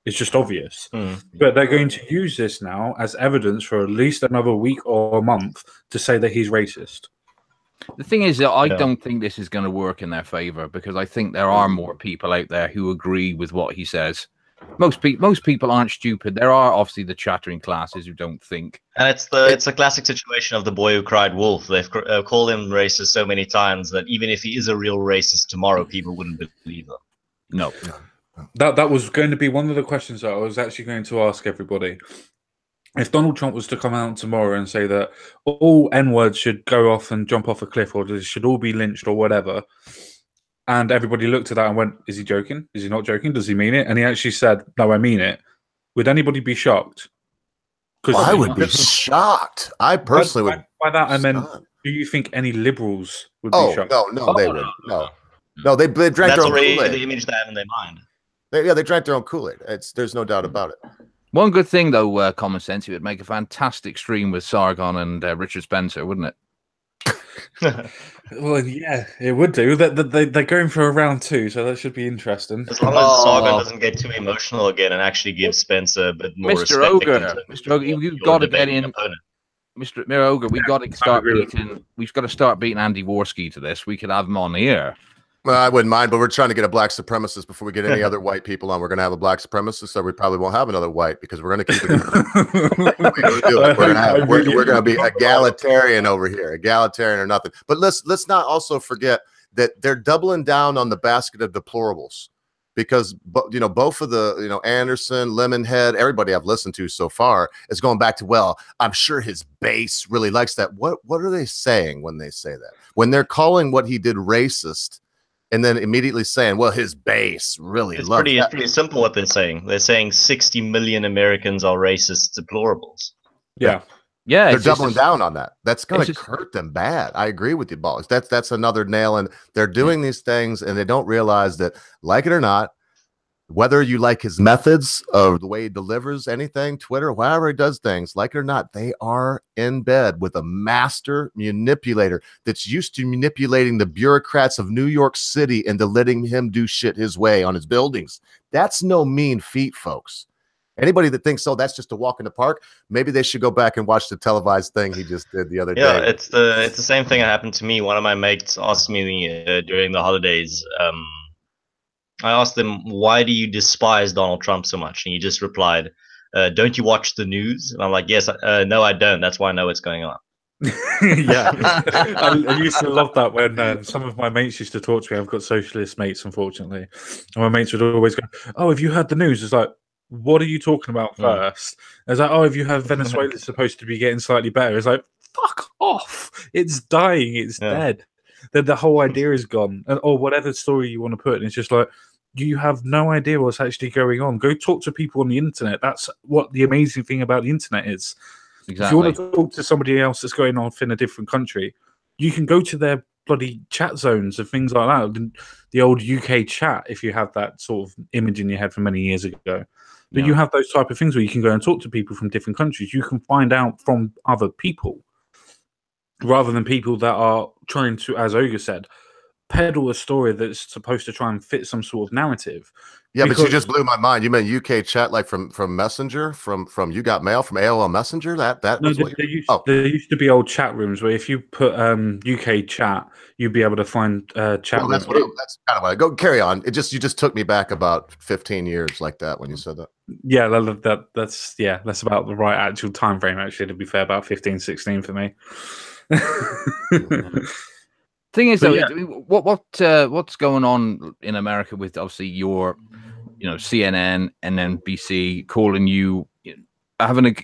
It's just obvious. But they're going to use this now as evidence for at least another week or a month to say that he's racist. The thing is that I don't think this is going to work in their favor because I think there are more people out there who agree with what he says. Most people aren't stupid. There are obviously the chattering classes who don't think. And it's a classic situation of the boy who cried wolf. They've called him racist so many times that even if he is a real racist tomorrow, people wouldn't believe him. No. That was going to be one of the questions that I was actually going to ask everybody. If Donald Trump was to come out tomorrow and say that all N-words should go off and jump off a cliff or they should all be lynched or whatever, and everybody looked at that and went, is he joking? Is he not joking? Does he mean it? And he actually said, no, I mean it. Would anybody be shocked? I would be shocked. I personally would. By that, I meant, do you think any liberals would be shocked? No, they wouldn't. No, they drank their own Kool-Aid. That's already the image they have in their mind. They drank their own Kool-Aid. There's no doubt about it. One good thing, though, Common Sense, it would make a fantastic stream with Sargon and Richard Spencer, wouldn't it? Well, yeah, it would do. They're going for a round 2, so that should be interesting. As long as Sargon doesn't get too emotional again and actually give Spencer a bit more Mr. respect. Ogre, you've got to get in. Mr. Ogre, we've got to start agree with beating. We've got to start beating Andy Worski to this. We could have him on here. Well, I wouldn't mind, but we're trying to get a black supremacist before we get any other white people on. We're going to have a black supremacist, so we probably won't have another white because we're going to keep it. We're going to be egalitarian over here, egalitarian or nothing. But let's not also forget that they're doubling down on the basket of deplorables, because both of the Anderson, Lemonhead, everybody I've listened to so far is going back to, well, I'm sure his base really likes that. What are they saying when they say that? When they're calling what he did racist, and then immediately saying, well, his base really loves that. It's pretty simple what they're saying. They're saying 60 million Americans are racist deplorables. Yeah. Yeah, They're doubling down on that. That's going to hurt them bad. I agree with you, Bollocks. That's another nail. And they're doing these things, and they don't realize that, like it or not, whether you like his methods or the way he delivers anything, Twitter, however he does things, like it or not, they are in bed with a master manipulator that's used to manipulating the bureaucrats of New York City into letting him do shit his way on his buildings. That's no mean feat, folks. Anybody that thinks, that's just a walk in the park, maybe they should go back and watch the televised thing he just did the other day. Yeah, it's the same thing that happened to me. One of my mates asked me during the holidays, I asked them, why do you despise Donald Trump so much? And he just replied, don't you watch the news? And I'm like, yes, no, I don't. That's why I know what's going on. Yeah, I used to love that when some of my mates used to talk to me. I've got socialist mates, unfortunately. And my mates would always go, oh, have you heard the news? It's like, what are you talking about first? It's like, oh, have you heard Venezuela's supposed to be getting slightly better? It's like, fuck off. It's dying. It's dead. The whole idea is gone. Or whatever story you want to put. And it's just like, you have no idea what's actually going on. Go talk to people on the internet. That's what the amazing thing about the internet is. Exactly. If you want to talk to somebody else that's going on in a different country, you can go to their bloody chat zones and things like that. The old UK chat, if you have that sort of image in your head from many years ago. But you have those type of things where you can go and talk to people from different countries. You can find out from other people rather than people that are trying to, as Ogre said, peddle a story that's supposed to try and fit some sort of narrative. Yeah, but you just blew my mind. You meant UK chat like from Messenger, from You Got Mail, from AOL Messenger? That no, there used to be old chat rooms where if you put UK chat, you'd be able to find chat rooms. That's kind of what I go. Carry on. You just took me back about 15 years like that when you said that. Yeah, that's about the right actual time frame, actually, to be fair, about 15, 16 for me. Thing is, though, what's going on in America with obviously your, CNN and NBC calling you,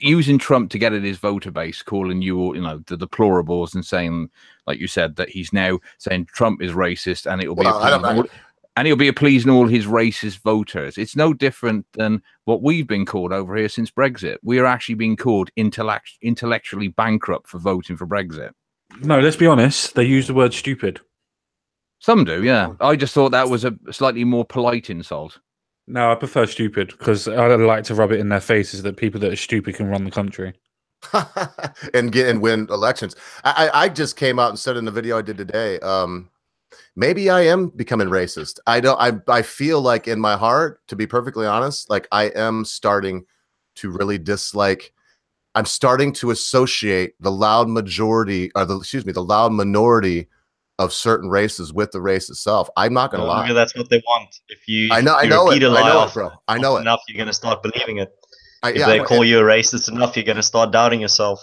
using Trump to get at his voter base, calling you, the deplorables, and saying, like you said, that he's now saying Trump is racist, and he'll be appeasing all his racist voters. It's no different than what we've been called over here since Brexit. We are actually being called intellectually bankrupt for voting for Brexit. No, let's be honest. They use the word stupid. Some do, yeah. I just thought that was a slightly more polite insult. No, I prefer stupid because I like to rub it in their faces that people that are stupid can run the country and win elections. I just came out and said in the video I did today, maybe I am becoming racist. I feel like in my heart, to be perfectly honest, like I am starting to really dislike. I'm starting to associate the loud majority, or the loud minority of certain races with the race itself. I'm not going to lie. That's what they want. If you repeat a lie bro. I know it enough, you're going to start believing it. If they call you a racist enough, you're going to start doubting yourself.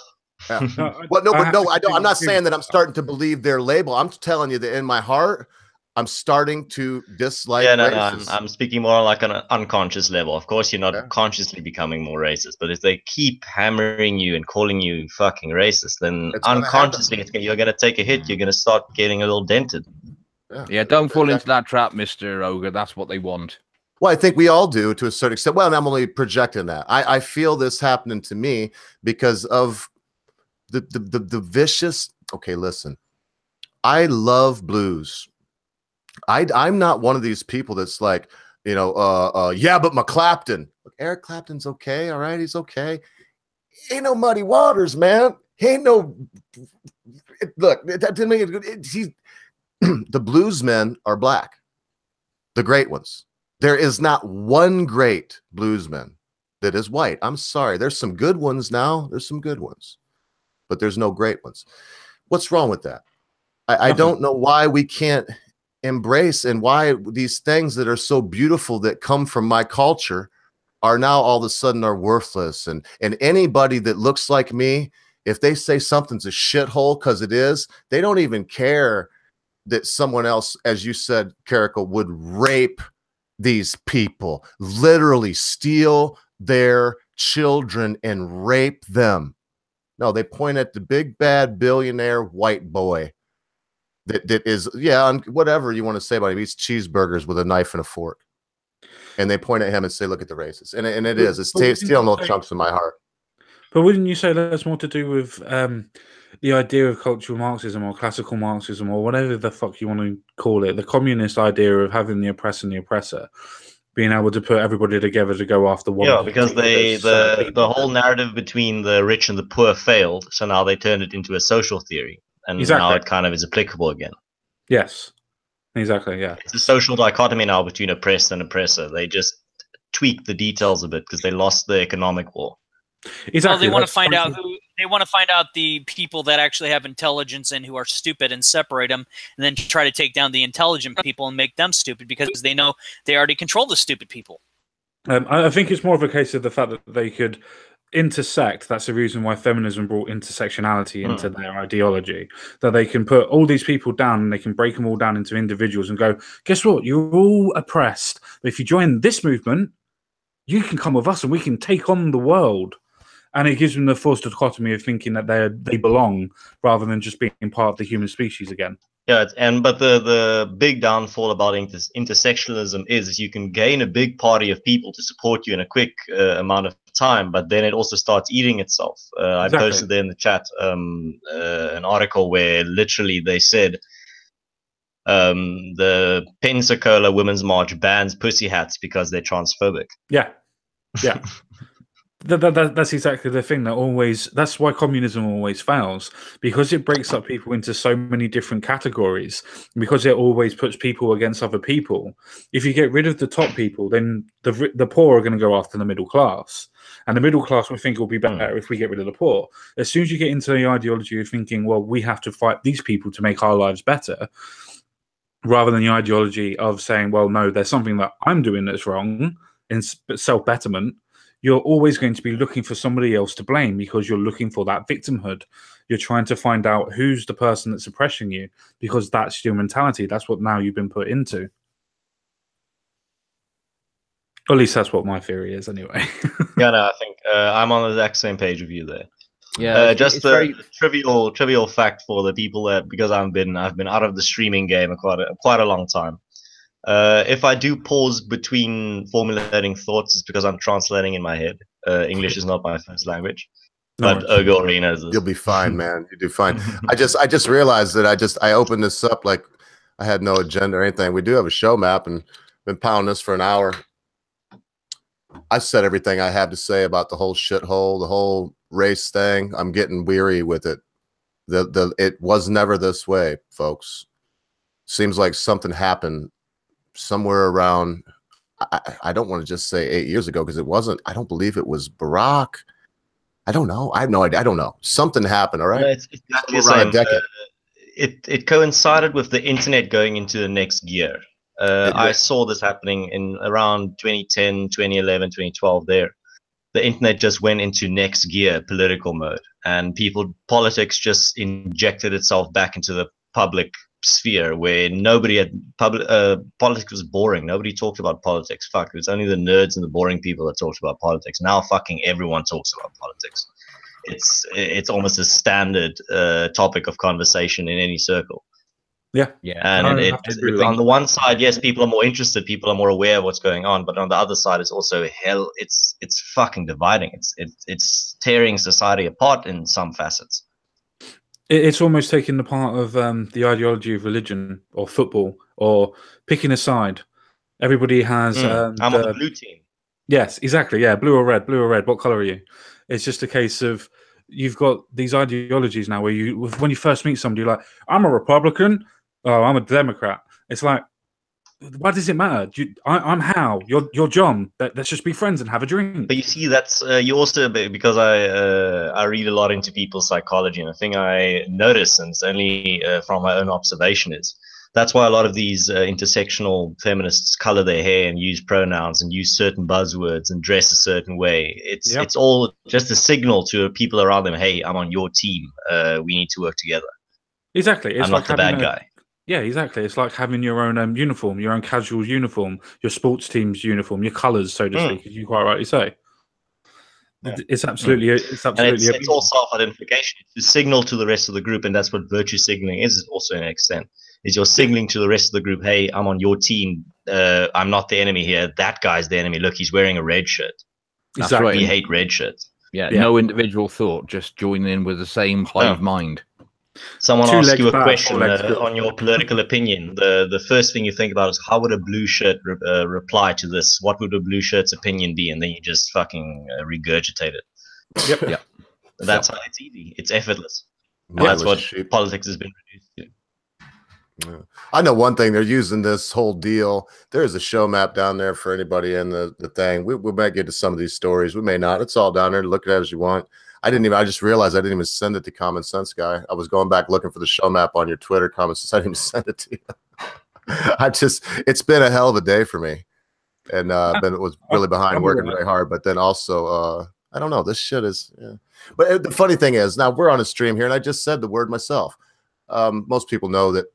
Yeah. I'm not saying that I'm starting to believe their label. I'm telling you that in my heart, I'm starting to dislike racism. I'm speaking more like on an unconscious level. Of course, you're not consciously becoming more racist, but if they keep hammering you and calling you fucking racist, then unconsciously you're going to take a hit. You're going to start getting a little dented. Yeah, don't fall into that trap, Mr. Ogre. That's what they want. Well, I think we all do to a certain extent. Well, and I'm only projecting that. I feel this happening to me because of the vicious. Okay, listen. I love blues. I'm not one of these people that's like, yeah, but McClapton. Look, Eric Clapton's okay, all right, he's okay. Ain't no Muddy Waters, man. He ain't no. Look, that didn't make it good. The bluesmen are black, the great ones. There is not one great bluesman that is white. I'm sorry. There's some good ones now. There's some good ones. but there's no great ones. What's wrong with that? I don't know why we can't embrace, and why these things that are so beautiful that come from my culture are now all of a sudden are worthless. And anybody that looks like me, if they say something's a shithole because it is, they don't even care that someone else, as you said, Carrico, would rape these people, literally steal their children and rape them. No, they point at the big bad billionaire white boy that is, yeah, whatever you want to say about him, he eats cheeseburgers with a knife and a fork. And they point at him and say, look at the races. And it's stealing little chunks of my heart. But wouldn't you say that's more to do with the idea of cultural Marxism or classical Marxism or whatever the fuck you want to call it, the communist idea of having the oppressor and the oppressor, being able to put everybody together to go after one? Yeah, because the whole narrative between the rich and the poor failed, so now they turned it into a social theory, and now it kind of is applicable again. Yes, exactly. Yeah, it's a social dichotomy now between oppressed and oppressor. They just tweak the details a bit because they lost the economic war. Exactly. Well, they want to find out who. They want to find out the people that actually have intelligence and who are stupid and separate them, and then try to take down the intelligent people and make them stupid because they know they already control the stupid people. I think it's more of a case of the fact that they could intersect. That's the reason why feminism brought intersectionality into their ideology, that they can put all these people down and they can break them all down into individuals and go, guess what? You're all oppressed. But if you join this movement, you can come with us and we can take on the world. And it gives them the false dichotomy of thinking that they belong rather than just being part of the human species again. Yeah, but the big downfall about intersectionalism is you can gain a big party of people to support you in a quick amount of time, but then it also starts eating itself. I posted there in the chat an article where literally they said the Pensacola Women's March bans pussy hats because they're transphobic. Yeah, yeah. That's exactly the thing that's why communism always fails, because it breaks up people into so many different categories, because it always puts people against other people. If you get rid of the top people, then the poor are going to go after the middle class, and the middle class we think will be better if we get rid of the poor. As soon as you get into the ideology of thinking, well, we have to fight these people to make our lives better, rather than the ideology of saying, well, no, there's something that I'm doing that's wrong in self-betterment, you're always going to be looking for somebody else to blame because you're looking for that victimhood. You're trying to find out who's the person that's oppressing you because that's your mentality. That's what now you've been put into. Or at least that's what my theory is anyway. Yeah, no, I think I'm on the exact same page with you there. Yeah, just a trivial fact for the people that, because I've been out of the streaming game quite a long time. If I do pause between formulating thoughts, it's because I'm translating in my head. English is not my first language, but Ogre already knows this. You'll be fine, man. You do fine. I just realized that I opened this up like I had no agenda or anything. We do have a show map and been pounding this for an hour. I said everything I have to say about the whole shithole, the whole race thing. I'm getting weary with it. It was never this way, folks. Seems like something happened somewhere around, I don't want to just say 8 years ago because it wasn't. I don't believe it was Barack. I don't know. I have no idea. I don't know. Something happened. All right. No, it's exactly the same. It coincided with the internet going into the next gear. I saw this happening in around 2010, 2011, 2012 there. The internet just went into next gear political mode, and politics just injected itself back into the public sphere where nobody had politics was boring. Nobody talked about politics. Fuck, it was only the nerds and the boring people that talked about politics. Now fucking everyone talks about politics. It's almost a standard topic of conversation in any circle. Yeah. And on the one side, yes, people are more interested, people are more aware of what's going on, but on the other side, it's also it's fucking dividing. It's tearing society apart in some facets. It's almost taking the part of the ideology of religion or football or picking a side. Everybody has. I'm on the blue team. Yes, exactly. Yeah, blue or red. Blue or red. What color are you? It's just a case of you've got these ideologies now where when you first meet somebody, you're like, I'm a Republican. Oh, I'm a Democrat. It's like, why does it matter? I'm Hal. You're John. Let's just be friends and have a drink. But you see, that's you also, because I read a lot into people's psychology, and the thing I notice, and it's only from my own observation, is that's why a lot of these intersectional feminists color their hair and use pronouns and use certain buzzwords and dress a certain way. It's all just a signal to people around them. Hey, I'm on your team. We need to work together. Exactly. It's I'm like not the bad guy. Yeah, exactly. It's like having your own uniform, your own casual uniform, your sports team's uniform, your colours, so to speak, as you quite rightly say. Yeah. It's absolutely, it's all self-identification. It's a signal to the rest of the group, and that's what virtue signaling is also in an extent. Is you're signaling to the rest of the group, hey, I'm on your team. I'm not the enemy here. That guy's the enemy. Look, he's wearing a red shirt. Exactly. Right. We hate red shirts. Yeah, no individual thought, just joining in with the same hive mind. Someone asks you a question on your political opinion. The first thing you think about is, how would a blue shirt reply to this? What would a blue shirt's opinion be? And then you just fucking regurgitate it. Yep. Yep. That's how it's easy. It's effortless. That's what politics has been reduced to. Yeah. I know one thing. They're using this whole deal. There's a show map down there for anybody in the thing. We might get to some of these stories. We may not. It's all down there. Look at it as you want. I just realized I didn't even send it to Common Sense Guy. I was going back looking for the show map on your Twitter, Common Sense. I didn't even send it to you. It's been a hell of a day for me. And was really behind working very hard. But then also, I don't know, this shit is, yeah. But the funny thing is, now we're on a stream here and I just said the word myself. Most people know that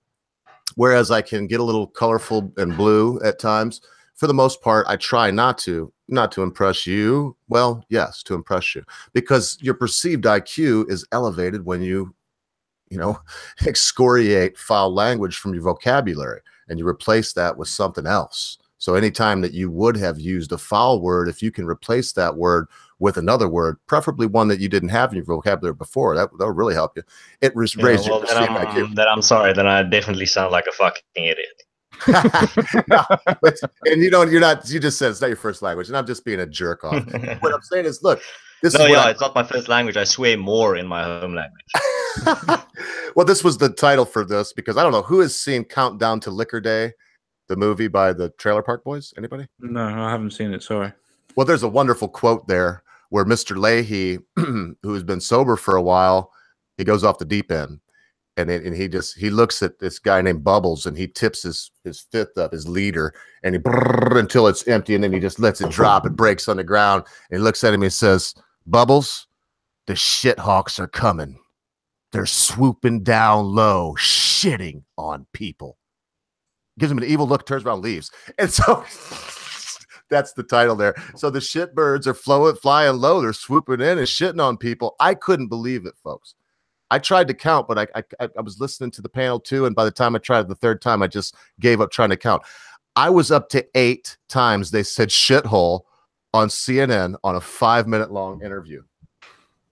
whereas I can get a little colorful and blue at times, for the most part, I try not to impress you. Well, yes, to impress you, because your perceived IQ is elevated when you excoriate foul language from your vocabulary and you replace that with something else. So anytime that you would have used a foul word, if you can replace that word with another word, preferably one that you didn't have in your vocabulary before, that'll really help you. It raises your perceived IQ. Then I'm sorry. Then I definitely sound like a fucking idiot. No, and you just said it's not your first language, and I'm just being a jerk off. What I'm saying is, look, it's not my first language. I swear more in my home language. Well, this was the title for this, because I don't know who has seen Countdown to Liquor Day, the movie by the Trailer Park Boys. Anybody? No, I haven't seen it. Sorry. Well, there's a wonderful quote there where Mr. Leahy, who has been sober for a while, he goes off the deep end. And he looks at this guy named Bubbles, and he tips his fifth up, his leader, and he until it's empty, and then he just lets it drop. It breaks on the ground, and he looks at him and says, "Bubbles, the shithawks are coming. They're swooping down low, shitting on people." Gives him an evil look, turns around, leaves. And so that's the title there. So the shitbirds are flying low. They're swooping in and shitting on people. I couldn't believe it, folks. I tried to count, but I was listening to the panel too, and by the time I tried it the third time, I just gave up trying to count. I was up to 8 times they said shithole on CNN on a 5-minute long interview.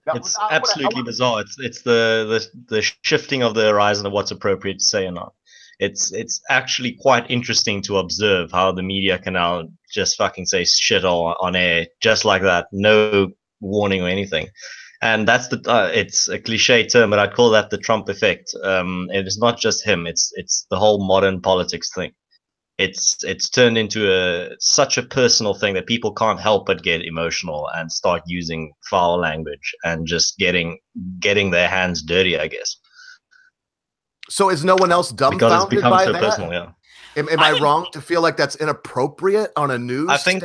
It's absolutely bizarre. It's the shifting of the horizon of what's appropriate to say or not. It's actually quite interesting to observe how the media can now just fucking say shithole on air just like that, no warning or anything. And that's it's a cliche term, but I'd call that the Trump effect. It is not just him; it's the whole modern politics thing. It's turned into such a personal thing that people can't help but get emotional and start using foul language and just getting their hands dirty, I guess. So is no one else dumbfounded because it's become by so that? Personal, yeah. Am I wrong to feel like that's inappropriate on a news station?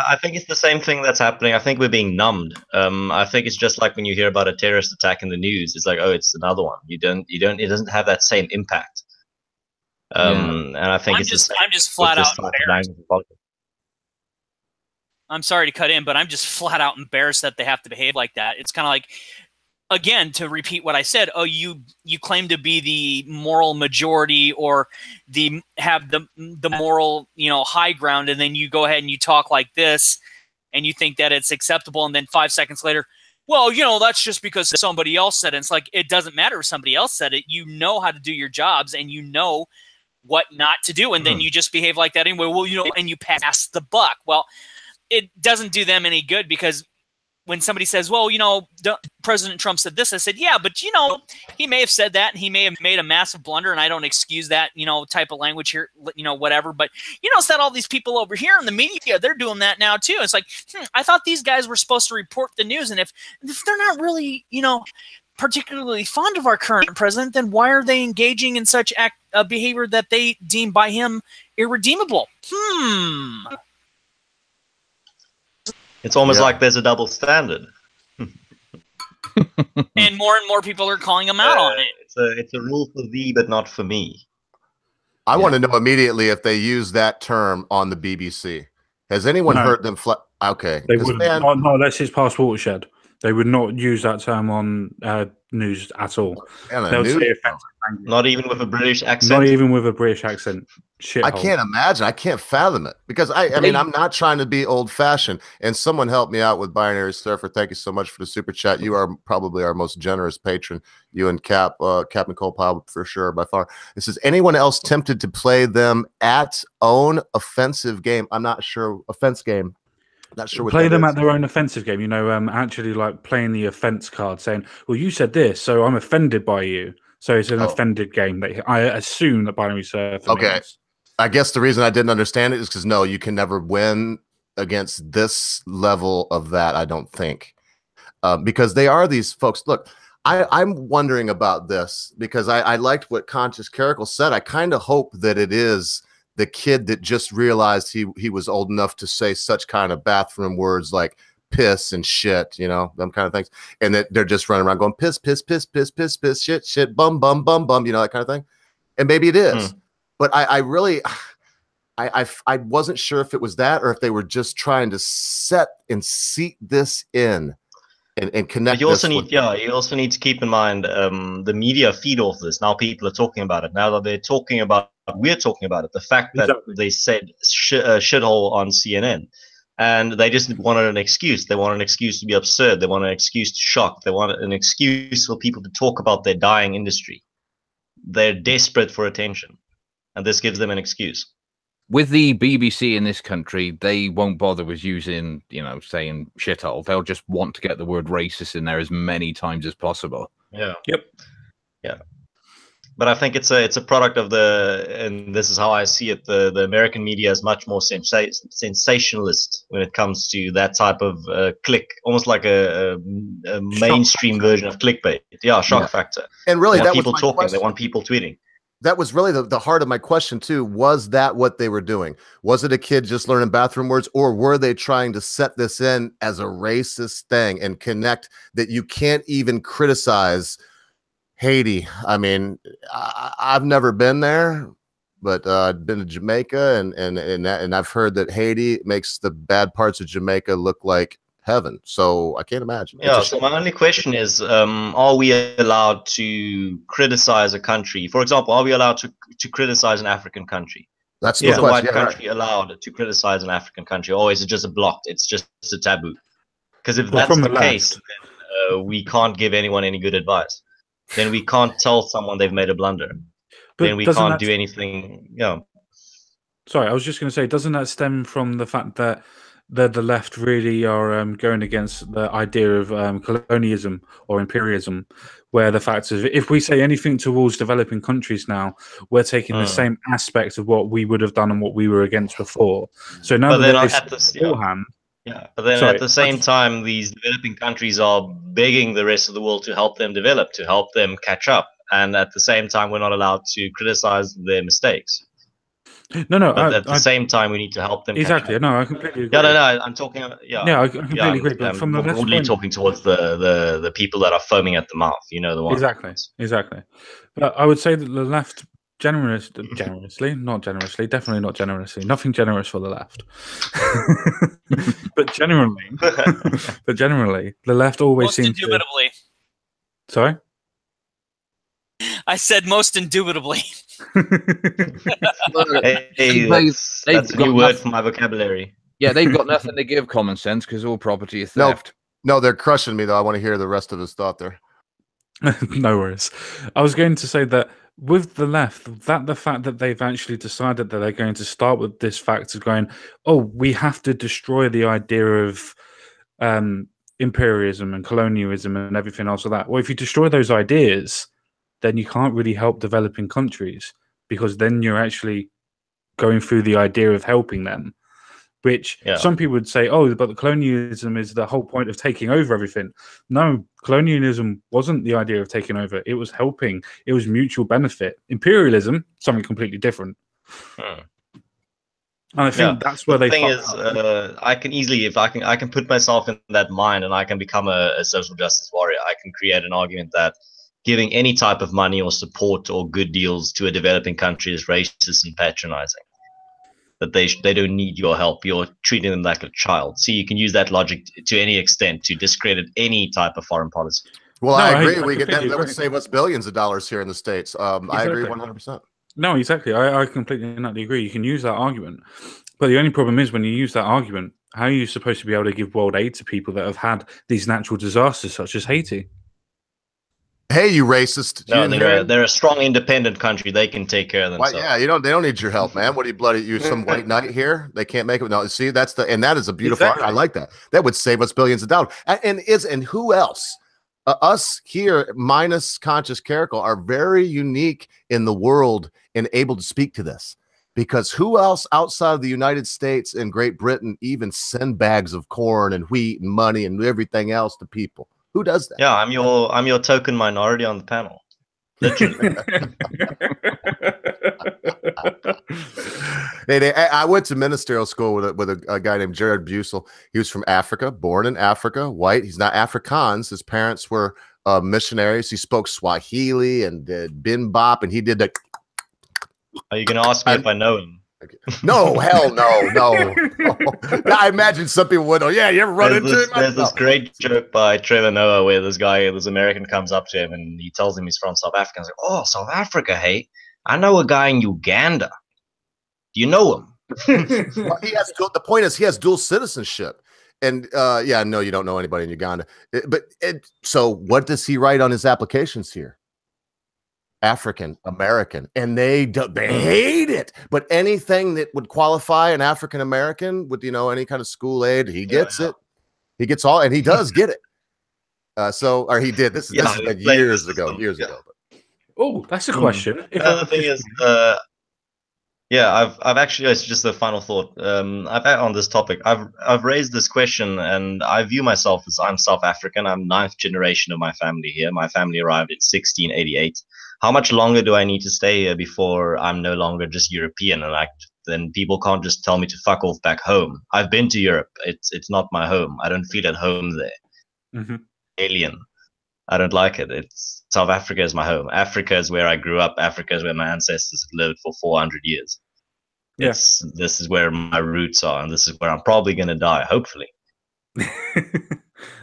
I think it's the same thing that's happening. I think we're being numbed. I think it's just like when you hear about a terrorist attack in the news, it's like, oh, it's another one. It doesn't have that same impact. And I think I'm just flat out embarrassed. I'm sorry to cut in, but I'm just flat out embarrassed that they have to behave like that. It's kind of like, again, to repeat what I said, oh, you claim to be the moral majority or have the moral, high ground, and then you go ahead and you talk like this and you think that it's acceptable, and then 5 seconds later, well, that's just because somebody else said it. It's like, it doesn't matter if somebody else said it. You know how to do your jobs, and you know what not to do, and then you just behave like that anyway. Well, and you pass the buck. Well, it doesn't do them any good, because when somebody says, well, President Trump said this, I said, yeah, but he may have said that and he may have made a massive blunder, and I don't excuse that, type of language here, whatever. But, it's that all these people over here in the media, they're doing that now too. It's like, I thought these guys were supposed to report the news. And if they're not really, particularly fond of our current president, then why are they engaging in such behavior that they deem by him irredeemable? It's almost like there's a double standard. And more people are calling him out on it. It's a rule for thee, but not for me. I want to know immediately if they use that term on the BBC. Has anyone heard them? Okay. They wouldn't. No, that's his past watershed. They would not use that term on news at all. They'll say offensive language. Not even with a British accent? Not even with a British accent. Shithole. I can't imagine. I can't fathom it. Because, I mean, I'm not trying to be old-fashioned. And someone helped me out with Binary Surfer. Thank you so much for the super chat. You are probably our most generous patron. You and Captain Cole Powell, for sure, by far. This is anyone else tempted to play them at own offensive game? I'm not sure. Offense game. Not sure what play them at their own offensive game, actually like playing the offense card, saying, well, you said this, so I'm offended by you. So it's an offended game. That I assume that Binary Surfer means. I guess the reason I didn't understand it is because, no, you can never win against this level of that, I don't think. Because they are these folks. Look, I'm wondering about this because I liked what Conscious Caracal said. I kind of hope that it is the kid that just realized he was old enough to say such kind of bathroom words like piss and shit, them kind of things. And that they're just running around going piss, piss, piss, piss, piss, piss, shit, shit, bum, bum, bum, bum, that kind of thing. And maybe it is. But I really, I wasn't sure if it was that or if they were just trying to set and seat this in and connect. But you also need to keep in mind the media feed off this. Now people are talking about it. Now that we're talking about it. The fact that they said shithole on CNN, and they just wanted an excuse. They want an excuse to be absurd. They want an excuse to shock. They want an excuse for people to talk about their dying industry. They're desperate for attention, and this gives them an excuse. With the BBC in this country, they won't bother with using, saying shithole. They'll just want to get the word racist in there as many times as possible. Yeah. Yep. Yeah. But I think it's a product of and this is how I see it. The American media is much more sensationalist when it comes to that type of almost like a mainstream version of clickbait. Yeah, shock factor. And really, they want that people was talking. question. They want people tweeting. That was really the heart of my question too. Was that what they were doing? Was it a kid just learning bathroom words, or were they trying to set this in as a racist thing and connect that you can't even criticize Haiti? I mean, I've never been there, but I've been to Jamaica, and I've heard that Haiti makes the bad parts of Jamaica look like heaven. So I can't imagine. Yeah. So my only question is, are we allowed to criticize a country? For example, are we allowed to criticize an African country? That's the question. Is a white country allowed to criticize an African country, or is it just blocked? It's just a taboo. Because if that's the case, then we can't give anyone any good advice. Then we can't tell someone they've made a blunder. But then we can't do anything. Sorry, I was just going to say, doesn't that stem from the fact that the left really are going against the idea of colonialism or imperialism, where the fact is, if we say anything towards developing countries now, we're taking the same aspect of what we would have done and what we were against before. So now beforehand. Yeah, but then at the same time, these developing countries are begging the rest of the world to help them develop, to help them catch up. And at the same time, we're not allowed to criticize their mistakes. No. But at the same time, we need to help them. Exactly. No, I completely agree. No. I'm talking. Yeah, I completely agree. But from the broadly talking towards the people that are foaming at the mouth. The ones. Exactly. But I would say that the left generously, not generously, definitely not generously. Nothing generous for the left. but generally, the left always most seems indubitably. Sorry? I said most indubitably. That's a new word for my vocabulary. Yeah, they've got nothing to give common sense because all property is theft. No, they're crushing me, though. I want to hear the rest of his thought there. No worries. I was going to say that with the left, the fact that they've actually decided that they're going to start with this fact of going, oh, we have to destroy the idea of imperialism and colonialism and everything else like that. Well, if you destroy those ideas, then you can't really help developing countries, because then you're actually going through the idea of helping them, which some people would say, oh, but the colonialism is the whole point of taking over everything. No, colonialism wasn't the idea of taking over. It was helping. It was mutual benefit. Imperialism, something completely different. And I think that's where the thing is, I can easily, if I can put myself in that mind, and I can become a social justice warrior. I can create an argument that giving any type of money or support or good deals to a developing country is racist and patronizing. That they don't need your help. You're treating them like a child. So you can use that logic to any extent to discredit any type of foreign policy. Well, no, I agree. That would save us billions of dollars here in the States. I agree 100%. No, exactly. I completely agree. You can use that argument. But the only problem is when you use that argument, how are you supposed to be able to give world aid to people that have had these natural disasters such as Haiti? Hey, you racist! No, they're a strong, independent country. They can take care of themselves. Well, yeah, they don't need your help, man. What are you bloody? You some white knight here? They can't make it. No, see, that is a beautiful. Exactly. I like that. That would save us billions of dollars. And who else? Us here, minus Conscious Caracal, are very unique in the world and able to speak to this. Because who else outside of the United States and Great Britain even send bags of corn and wheat and money and everything else to people? Who does that? Yeah, I'm your token minority on the panel. Literally. I went to ministerial school with a guy named Jared Busel. He was from Africa, born in Africa, white. He's not Afrikaans. His parents were missionaries. He spoke Swahili and did bin bop, and he did the. Are you going to ask me if I know him? No, hell no. I imagine some people would. Oh, yeah, you ever run into him? There's this great joke by Trevor Noah where this American comes up to him and he tells him he's from South Africa. He's like, oh, South Africa, hey? I know a guy in Uganda. Do you know him? Well, the point is he has dual citizenship. And no, you don't know anybody in Uganda. So what does he write on his applications here? African American, and they hate it. But anything that would qualify an African American with any kind of school aid, he gets it. He gets all, and he does get it. Or he did. This is years ago. Oh, that's a question. The thing is, I've actually, it's just a final thought. On this topic, I've raised this question, and I view myself as I'm South African. I'm 9th generation of my family here. My family arrived in 1688. How much longer do I need to stay here before I'm no longer just European? And then people can't just tell me to fuck off back home. I've been to Europe. It's not my home. I don't feel at home there. Mm-hmm. Alien. I don't like it. South Africa is my home. Africa is where I grew up. Africa is where my ancestors lived for 400 years. Yes. This is where my roots are, and this is where I'm probably going to die, hopefully.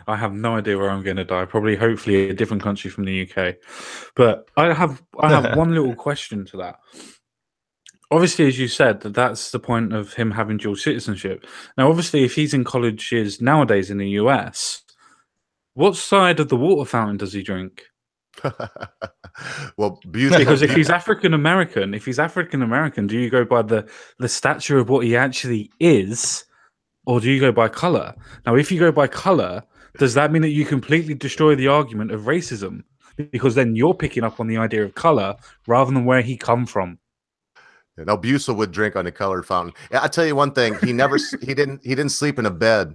I have no idea where I'm going to die. Probably, hopefully, a different country from the UK. But I have one little question to that. Obviously, as you said, that's the point of him having dual citizenship. Now, obviously, if he's in colleges nowadays in the US, what side of the water fountain does he drink? Well, beautiful. Because if he's African American, do you go by the stature of what he actually is, or do you go by color? Now, if you go by color, does that mean that you completely destroy the argument of racism? Because then you're picking up on the idea of color rather than where he come from. Now, Busel would drink on the colored fountain. I tell you one thing: he didn't sleep in a bed.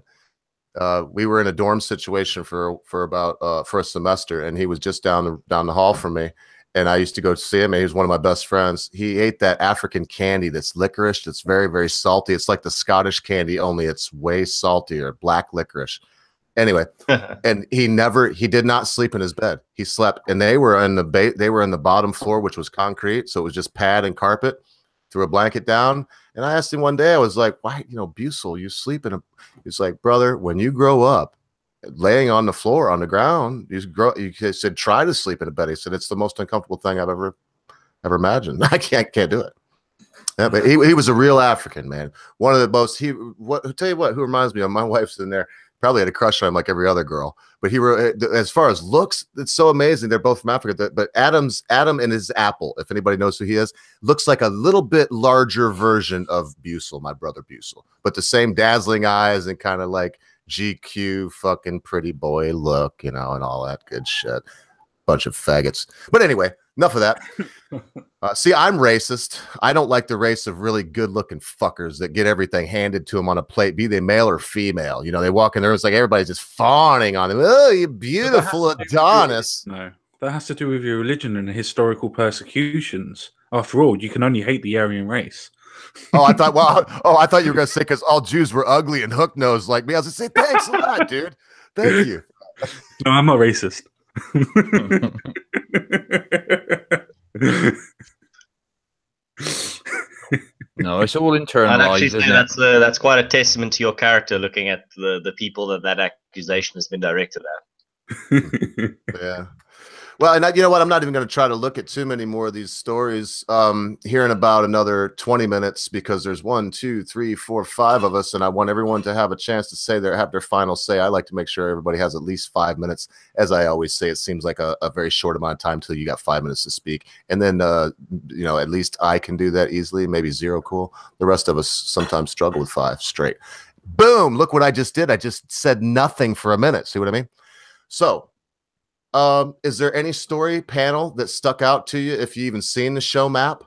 We were in a dorm situation for a semester, and he was just down the hall from me. And I used to go see him, and he was one of my best friends. He ate that African candy that's licorice. That's very, very salty. It's like the Scottish candy, only it's way saltier, black licorice. Anyway, and he did not sleep in his bed. He slept, and they were in the bottom floor, which was concrete, so it was just pad and carpet. Threw a blanket down, and I asked him one day, I was like, why, Busel, you sleep in a, he's like, brother, when you grow up, laying on the floor, on the ground, you said, try to sleep in a bed. He said, it's the most uncomfortable thing I've ever imagined. I can't do it. Yeah, but he was a real African, man. One of the most, tell you what, who reminds me of, my wife's in there, probably had a crush on him like every other girl, but as far as looks, it's so amazing. They're both from Africa, but Adam and his apple, if anybody knows who he is, looks like a little bit larger version of Busel, my brother Busel, but the same dazzling eyes and kind of like, GQ, fucking pretty boy look, and all that good shit. Bunch of faggots. But anyway, enough of that. See, I'm racist. I don't like the race of really good-looking fuckers that get everything handed to them on a plate, be they male or female. They walk in there, it's like everybody's just fawning on them. Oh, you beautiful Adonis. No, that has to do with your religion and historical persecutions. After all, you can only hate the Aryan race. I thought you were going to say because all Jews were ugly and hook-nosed like me. I was going to say, thanks a lot, dude. Thank you. No, I'm not racist. No, it's all internalized. I'd actually say that's quite a testament to your character, looking at the people that accusation has been directed at. Yeah. Well, and you know what? I'm not even going to try to look at too many more of these stories here in about another 20 minutes because there's 1, 2, 3, 4, 5 of us, and I want everyone to have a chance to have their final say. I like to make sure everybody has at least 5 minutes. As I always say, it seems like a very short amount of time till you got 5 minutes to speak, and then at least I can do that easily. Maybe 0, cool. The rest of us sometimes struggle with 5 straight. Boom! Look what I just did. I just said nothing for a minute. See what I mean? So. Is there any story panel that stuck out to you if you even seen the show map?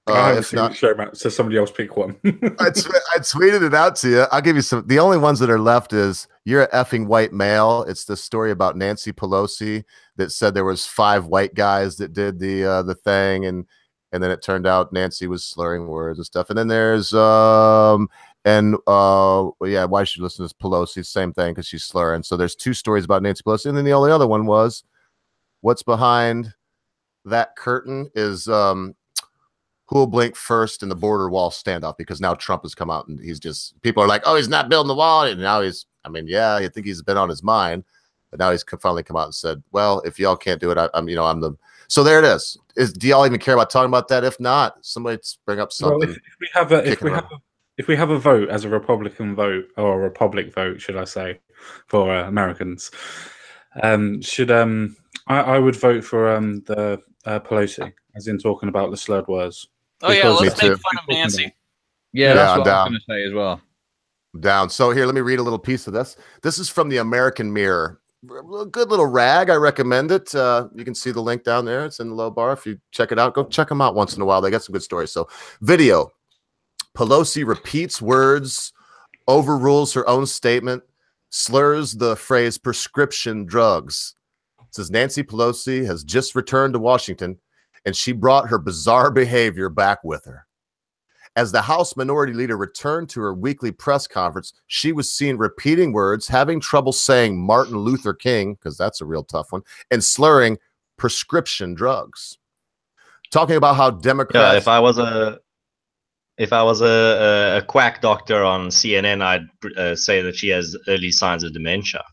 I haven't seen the show map, so somebody else pick one. I tweeted it out to you. I'll give you some. The only ones that are left is you're an effing white male. It's the story about Nancy Pelosi that said there was 5 white guys that did the thing, and then it turned out Nancy was slurring words and stuff. And then there's yeah, why should you listen to Pelosi? Same thing, because she's slurring. So there's 2 stories about Nancy Pelosi, and then the only other one was what's behind that curtain is who'll blink first in the border wall standoff, because now Trump has come out and people are like, oh, he's not building the wall, and now yeah, I think he's been on his mind, but now he's finally come out and said, well, if y'all can't do it, I'm the. So there it is. Do y'all even care about talking about that? If not, somebody bring up something. Well, if we have a vote as a Republican vote, or a Republic vote, should I say, for Americans, I would vote for the Pelosi, as in talking about the slurred words. Oh yeah, let's make fun of Nancy. Yeah, that's what I was going to say as well. I'm down. So here, let me read a little piece of this. This is from the American Mirror. A good little rag. I recommend it. You can see the link down there. It's in the low bar. If you check it out, go check them out once in a while. They got some good stories. So video. Pelosi repeats words, overrules her own statement, slurs the phrase prescription drugs. It says Nancy Pelosi has just returned to Washington, and she brought her bizarre behavior back with her. As the House Minority Leader returned to her weekly press conference, she was seen repeating words, having trouble saying Martin Luther King, because that's a real tough one, and prescription drugs. Talking about how Democrats... Yeah, if I was a quack doctor on CNN, I'd say that she has early signs of dementia.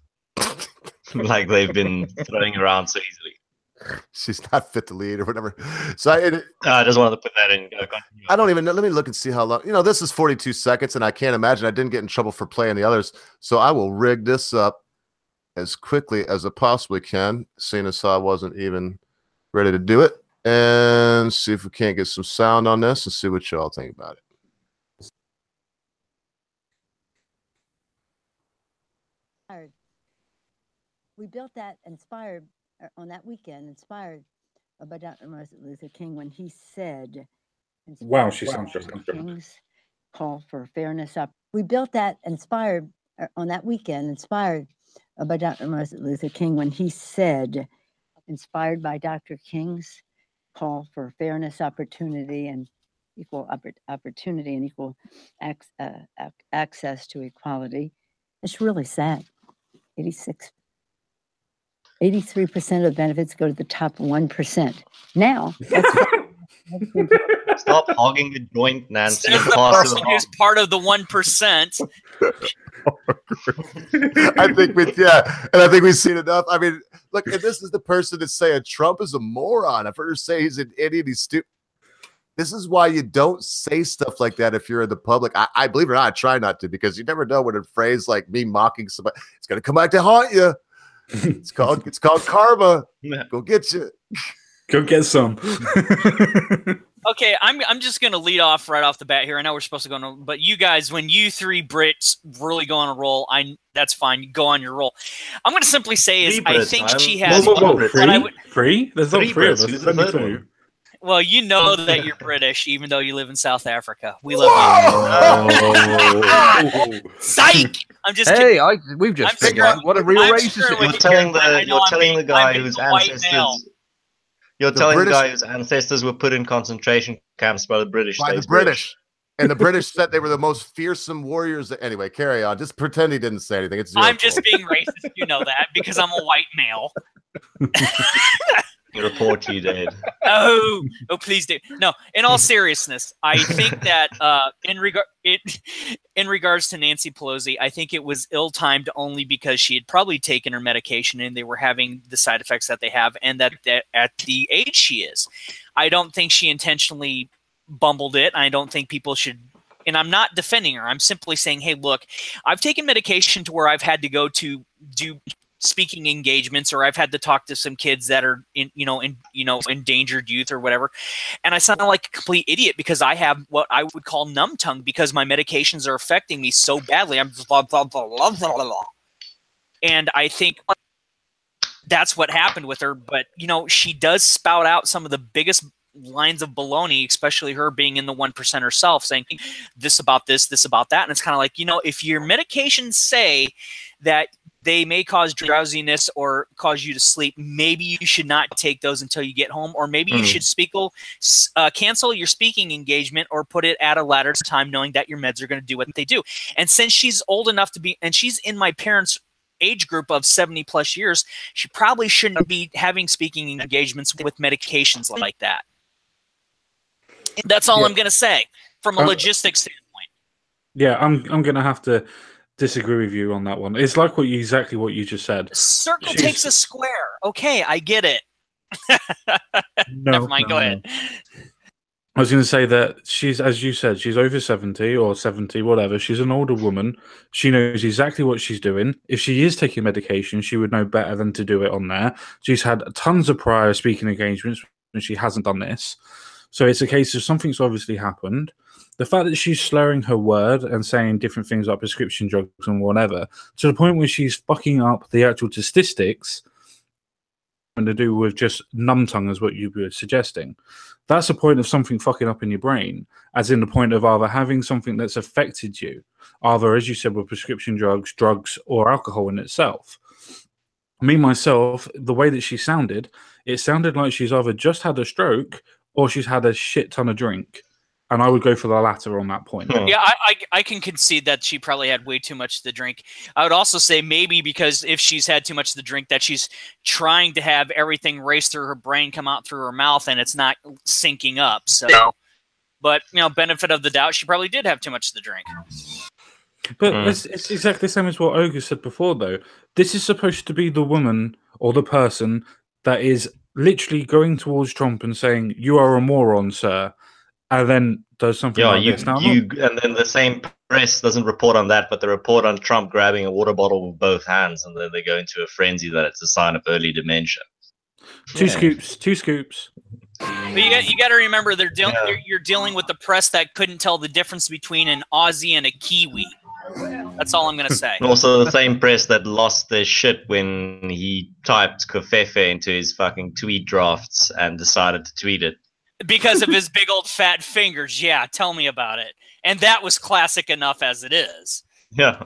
Like they've been throwing around so easily. She's not fit to lead or whatever. So I just wanted to put that in. I don't even know. Let me look and see how long. This is 42 seconds, and I can't imagine I didn't get in trouble for playing the others. So I will rig this up as quickly as I possibly can, seeing as how I wasn't even ready to do it. And see if we can't get some sound on this and see what y'all think about it. We built that inspired by Dr. Martin Luther King when he said, wow, she sounds just King's call for fairness up. We built that inspired by Dr. Martin Luther King when he said, inspired by Dr. King's call for fairness, opportunity, and equal opportunity and equal access to equality. It's really sad. 83% of benefits go to the top 1%. Now, stop hogging the joint, Nancy. Says the person who's part of the 1%. I think we've seen enough. I mean, look, and this is the person that's saying Trump is a moron. I've heard her say he's an idiot. He's stupid. This is why you don't say stuff like that if you're in the public. I believe it or not, I try not to, because you never know when a phrase like me mocking somebody, it's gonna come back to haunt you. It's called karma. Go get you. Go get some. Okay, I'm just gonna lead off right off the bat here. I know we're supposed to go on, but you guys, when you three Brits really go on a roll, that's fine. Go on your roll. I'm gonna simply say is I think she has. Three? There's not three of us. Who's the third one? Well, you know that you're British, even though you live in South Africa. We love you. Psych! I'm just kidding. We've just figured out what a real racist is. You're telling the guy whose ancestors. You're telling the guy whose ancestors were put in concentration camps by the British. By the British. And the British said they were the most fearsome warriors. Anyway, carry on. Just pretend he didn't say anything. I'm just being racist. You know that because I'm a white male. Report you, Dad. Oh, please do. No, in all seriousness, I think that in regards to Nancy Pelosi, I think it was ill-timed only because she had probably taken her medication and they were having the side effects that they have, and that at the age she is. I don't think she intentionally bumbled it. I don't think people should, and I'm not defending her. I'm simply saying, hey, look, I've taken medication to where I've had to go to do speaking engagements, or I've had to talk to some kids that are in endangered youth or whatever, and I sound like a complete idiot because I have what I would call numb tongue because my medications are affecting me so badly. I'm just blah, blah, blah, blah, blah, blah. And I think that's what happened with her. But she does spout out some of the biggest lines of baloney, especially her being in the 1% herself, saying this about this, this about that, and it's kind of like, if your medications say that they may cause drowsiness or cause you to sleep, maybe you should not take those until you get home, or maybe you should cancel your speaking engagement or put it at a later time, knowing that your meds are going to do what they do. And since she's old enough to be, and she's in my parents' age group of 70 plus years, she probably shouldn't be having speaking engagements with medications like that. That's all I'm going to say from a logistics standpoint. Yeah, I'm going to have to disagree with you on that one. It's like exactly what you just said. Circle takes a square. Okay, I get it. Never mind. Go ahead. I was going to say that she's, as you said, she's over 70 or 70, whatever. She's an older woman. She knows exactly what she's doing. If she is taking medication, she would know better than to do it on there. She's had tons of prior speaking engagements and she hasn't done this. So it's a case of something's obviously happened. The fact that she's slurring her word and saying different things like prescription drugs and whatever, to the point where she's fucking up the actual statistics and to do with just numb tongue is what you were suggesting. That's a point of something fucking up in your brain, as in the point of either having something that's affected you, either, as you said, with prescription drugs, or alcohol in itself. Me, myself, the way that she sounded, it sounded like she's either just had a stroke or she's had a shit ton of drink. And I would go for the latter on that point. Yeah, I can concede that she probably had way too much to drink. I would also say maybe because if she's had too much to drink, that she's trying to have everything race through her brain, come out through her mouth, and it's not syncing up. So, but benefit of the doubt, she probably did have too much to drink. But it's exactly the same as what Ogre said before, though. This is supposed to be the woman or the person that is literally going towards Trump and saying, "You are a moron, sir." And then does something like this. Now, and then the same press doesn't report on that, but they report on Trump grabbing a water bottle with both hands, and then they go into a frenzy that it's a sign of early dementia. Two scoops. But you got to remember, you're dealing with the press that couldn't tell the difference between an Aussie and a Kiwi. That's all I'm going to say. And also the same press that lost their shit when he typed Kofefe into his fucking tweet drafts and decided to tweet it. Because of his big old fat fingers. Yeah, tell me about it. And that was classic enough as it is. Yeah.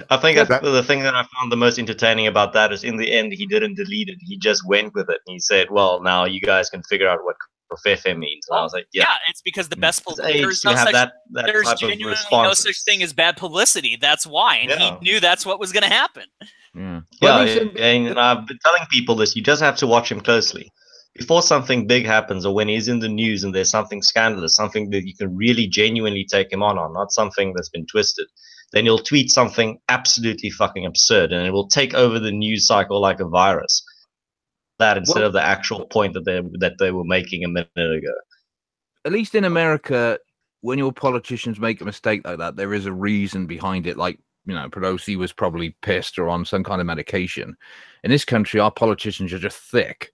I think the thing that I found the most entertaining about that is in the end, he didn't delete it. He just went with it. And he said, well, now you guys can figure out what Kofefe means. And I was like, yeah. Yeah, it's because the best publicity. There's genuinely no such thing as bad publicity. That's why. And he knew that's what was going to happen. Yeah, and I've been telling people this. You just have to watch him closely. Before something big happens, or when he's in the news and there's something scandalous, something that you can really genuinely take him on, not something that's been twisted, then he'll tweet something absolutely fucking absurd, and it will take over the news cycle like a virus. That instead of the actual point that they were making a minute ago. At least in America, when your politicians make a mistake like that, there is a reason behind it. Like, Pelosi was probably pissed or on some kind of medication. In this country, our politicians are just thick.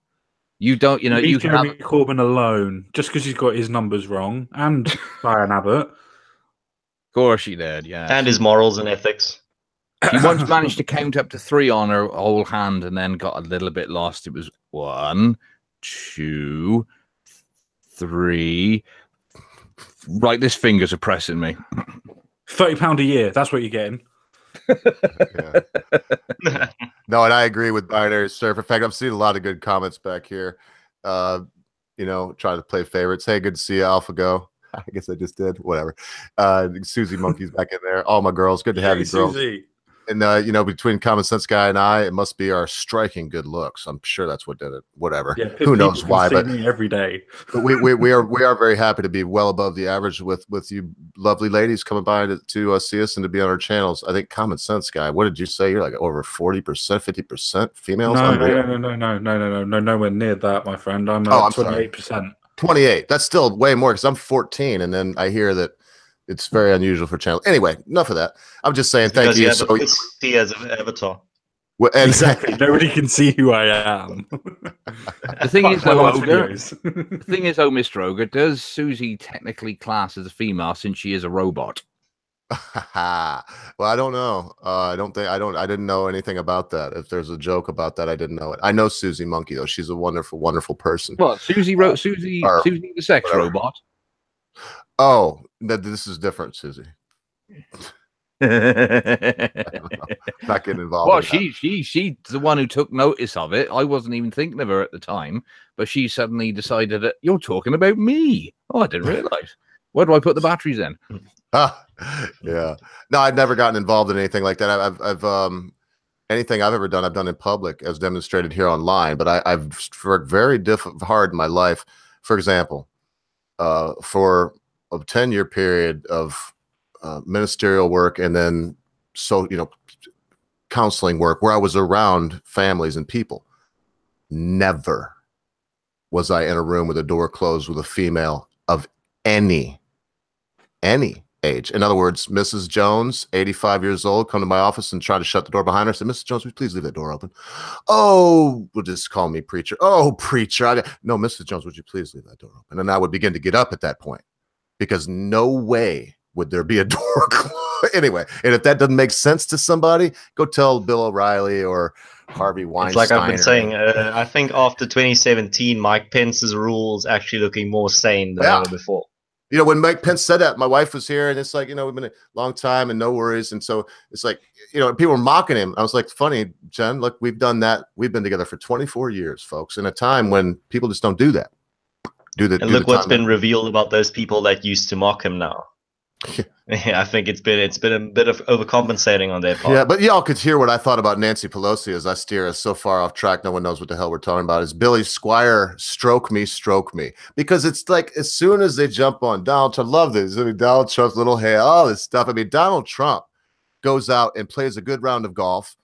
You don't, you know, Leave you can Jeremy have, Corbyn alone just because he's got his numbers wrong, and Diane Abbott. of course she did, yeah. And his morals and ethics. She once managed to count up to 3 on her whole hand and then got a little bit lost. It was 1, 2, 3. Right, this fingers are pressing me. £30 a year. That's what you're getting. Yeah. No, and I agree with Binary Surf. In fact, I've seen a lot of good comments back here. You know, trying to play favorites. Hey, good to see you, AlphaGo. I guess I just did. Whatever. Susie Monkey's back in there. All my girls. Good to have you, girls. Susie. And you know, between Common Sense Guy and I, it must be our striking good looks. I'm sure that's what did it. Whatever. Yeah, who knows people why? see But me every day. But we are very happy to be well above the average with you lovely ladies coming by to see us and to be on our channels. I think Common Sense Guy, what did you say? You're like over 40%, 50% females? No, Unreal. no, nowhere near that, my friend. I'm I'm 28%. 28. That's still way more because I'm 14, and then I hear that it's very unusual for channel. Anyway, enough of that. I'm just saying thank you. So he has an avatar. Well, and Exactly. Nobody can see who I am. The thing is, though, Ogre, videos. the thing is, Mr. Ogre, does Susie technically class as a female since she is a robot? well, I don't know. I didn't know anything about that. If there's a joke about that, I didn't know it. I know Susie Monkey though. She's a wonderful, wonderful person. Well, Susie wrote Susie the sex whatever. robot. Oh, this is different, Susie. Not getting involved. Well, in she's the one who took notice of it. I wasn't even thinking of her at the time, but she suddenly decided that you're talking about me. Oh, I didn't realize. Where do I put the batteries in? Yeah. No, I've never gotten involved in anything like that. I've anything I've ever done, I've done in public, as demonstrated here online. But I've worked very hard in my life. For example, for a 10-year period of ministerial work and then counseling work where I was around families and people. Never was I in a room with a door closed with a female of any age. In other words, Mrs. Jones, 85 years old, come to my office and try to shut the door behind her. I said, Mrs. Jones, will you please leave that door open? Oh, will just call me preacher. Oh, preacher. No, Mrs. Jones, would you please leave that door open? And I would begin to get up at that point because no way would there be a door closed. Anyway, and if that doesn't make sense to somebody, go tell Bill O'Reilly or Harvey Weinstein. It's like I've been saying, I think after 2017, Mike Pence's rules actually looking more sane than ever before. You know, when Mike Pence said that, my wife was here, and it's like, you know, we've been a long time and no worries. And so it's like, you know, people were mocking him. I was like, funny, Jen, look, we've done that. We've been together for 24 years, folks, in a time when people just don't do that. And look what's been revealed about those people that used to mock him now. Yeah, I think it's been a bit of overcompensating on their part. Yeah, but y'all could hear what I thought about Nancy Pelosi as I steer us so far off track. No one knows what the hell we're talking about. Is Billy Squire stroke me, because it's like as soon as they jump on Donald Trump, love this. I mean, Donald Trump's little hair, all this stuff. I mean, Donald Trump goes out and plays a good round of golf.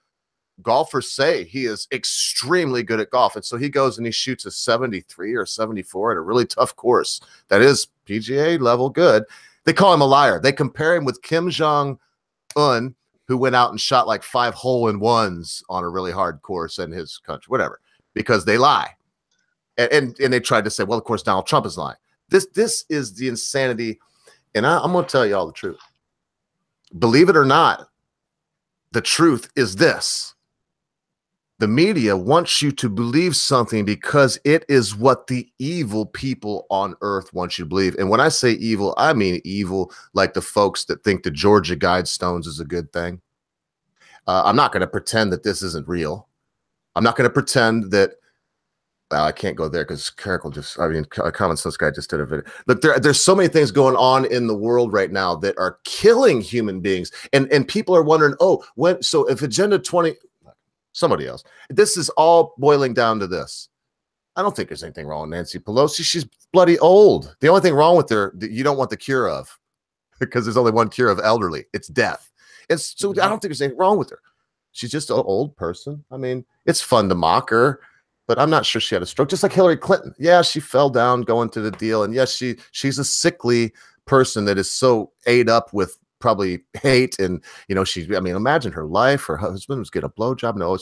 Golfers say he is extremely good at golf, and so he goes and he shoots a 73 or 74 at a really tough course that is PGA level good. They call him a liar. They compare him with Kim Jong-un, who went out and shot like 5 hole-in-ones on a really hard course in his country, whatever, because they lie. And they tried to say, well, of course, Donald Trump is lying. This is the insanity, and I'm going to tell you all the truth. Believe it or not, the truth is this. The media wants you to believe something because it is what the evil people on earth want you to believe. And when I say evil, I mean evil like the folks that think the Georgia Guidestones is a good thing. I'm not going to pretend that this isn't real. I'm not going to pretend that, well, I can't go there because Carrick will just, I mean, Common Sense Guy just did a video. Look, there's so many things going on in the world right now that are killing human beings. And people are wondering, so if Agenda 20... somebody else. This is all boiling down to this. I don't think there's anything wrong with Nancy Pelosi. She's bloody old. The only thing wrong with her that you don't want the cure of, because there's only one cure of elderly. It's death. So I don't think there's anything wrong with her. She's just an old person. I mean, it's fun to mock her, but I'm not sure she had a stroke. Just like Hillary Clinton. Yeah, she fell down going to the deal. And yes, she's a sickly person that is so ate up with probably hate. And, you know, I mean, imagine her life. Her husband was getting a blowjob. No,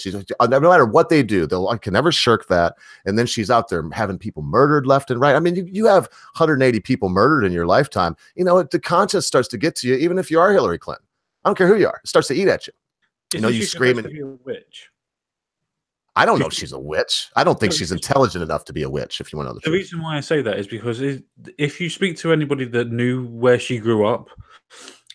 no matter what they do, I can never shirk that. And then she's out there having people murdered left and right. I mean, you have 180 people murdered in your lifetime. You know, the conscience starts to get to you, even if you are Hillary Clinton. I don't care who you are. It starts to eat at you. You know, you scream and witch. I don't know if she's a witch. I don't think she's intelligent enough to be a witch, if you want to know the truth. The reason why I say that is because if you speak to anybody that knew where she grew up,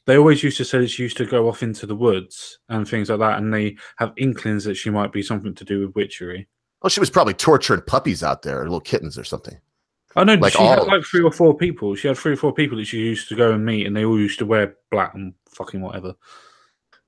they always used to say that she used to go off into the woods and things like that, and they have inklings that she might be something to do with witchery. Oh, she was probably torturing puppies out there, or little kittens or something. I know, like she had like 3 or 4 people. She had 3 or 4 people that she used to go and meet, and they all used to wear black and fucking whatever.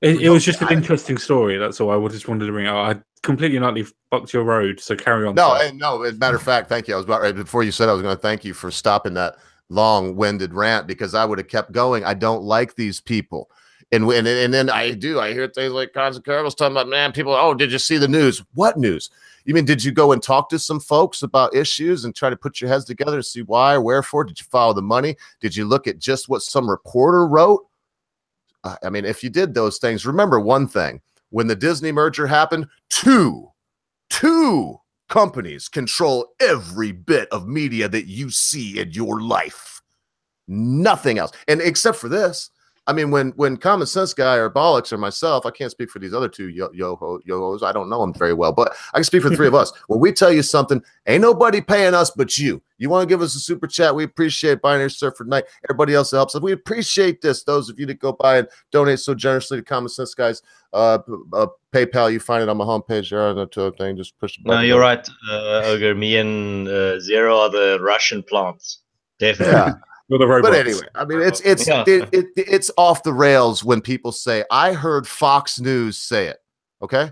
It was just an interesting story. That's all. I just wanted to bring it out. I completely and utterly fucked your road, so carry on. No, no. As a matter of fact, thank you. I was about right before you said I was going to thank you for stopping that long-winded rant, because I would have kept going. I don't like these people, and then I hear things like Constant Carol's talking about, man, people. Oh, did you see the news? What news? You mean, did you go and talk to some folks about issues and try to put your heads together to see why or wherefore? Did you follow the money? Did you look at just what some reporter wrote? I mean, if you did those things, remember one thing: when the Disney merger happened, two companies control every bit of media that you see in your life. Nothing else. And except for this, I mean, when Common Sense Guy or Bollocks or myself, I can't speak for these other two yo-hos. I don't know them very well, but I can speak for the 3 of us. When we tell you something, ain't nobody paying us but you. You want to give us a super chat? We appreciate Binary Surfer Night. Everybody else that helps us. We appreciate this. Those of you that go by and donate so generously to Common Sense Guys, PayPal, you find it on my homepage there on the thing. Just push the button. No, you're right, Ogre. Me and Zero are the Russian plants. Definitely. Yeah. But anyway, I mean, it's off the rails when people say, I heard Fox News say it. Okay.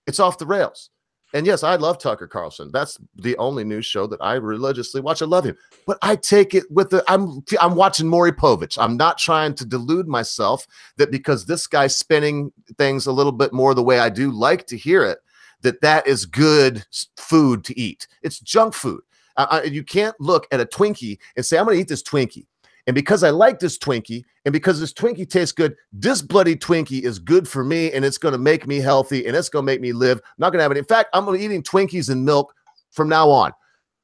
It's off the rails. And yes, I love Tucker Carlson. That's the only news show that I religiously watch. I love him, but I take it with I'm watching Maury Povich. I'm not trying to delude myself that because this guy's spinning things a little bit more the way I do like to hear it, that is good food to eat. It's junk food. You can't look at a Twinkie and say, I'm going to eat this Twinkie. And because I like this Twinkie, and because this Twinkie tastes good, this bloody Twinkie is good for me, and it's going to make me healthy, and it's going to make me live. I'm not going to have it. In fact, I'm going to be eating Twinkies and milk from now on.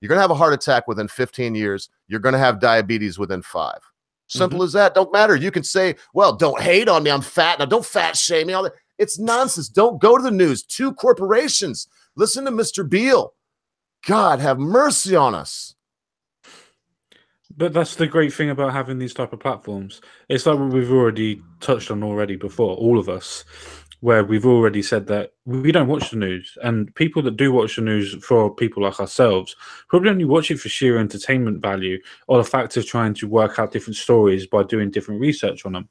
You're going to have a heart attack within 15 years. You're going to have diabetes within 5. Simple as that. Don't matter. You can say, well, don't hate on me. I'm fat. Now, don't fat shame me. All that. It's nonsense. Don't go to the news. 2 corporations. Listen to Mr. Beale. God, have mercy on us. But that's the great thing about having these type of platforms. It's like what we've already touched on before, all of us, where we've already said that we don't watch the news. And people that do watch the news, for people like ourselves, probably only watch it for sheer entertainment value or the fact of trying to work out different stories by doing different research on them.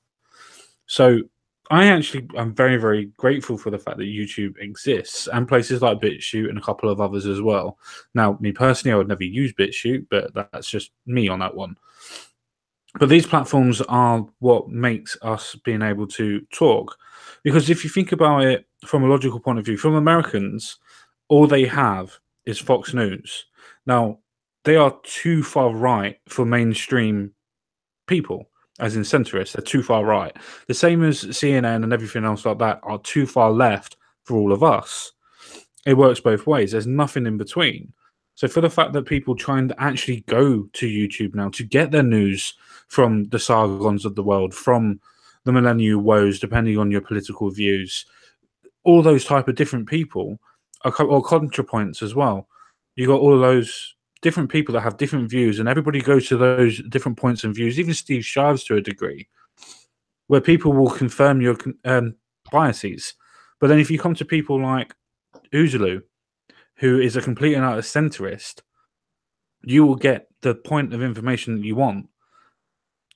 So I'm very, very grateful for the fact that YouTube exists and places like BitChute and a couple of others as well. Now, me personally, I would never use BitChute, but that's just me on that one. But these platforms are what makes us being able to talk. Because if you think about it from a logical point of view, from Americans, all they have is Fox News. Now, they are too far right for mainstream people. As in centrists, they're too far right. The same as CNN and everything else like that are too far left for all of us. It works both ways. There's nothing in between. So for the fact that people trying to actually go to YouTube now to get their news from the Sargons of the world, from the millennial woes, depending on your political views, all those type of different people are contrapoints as well. You got all of those different people that have different views, and everybody goes to those different points and views, even Steve Shives to a degree, where people will confirm your biases. But then if you come to people like Uzulu, who is a complete and utter centrist, you will get the point of information that you want.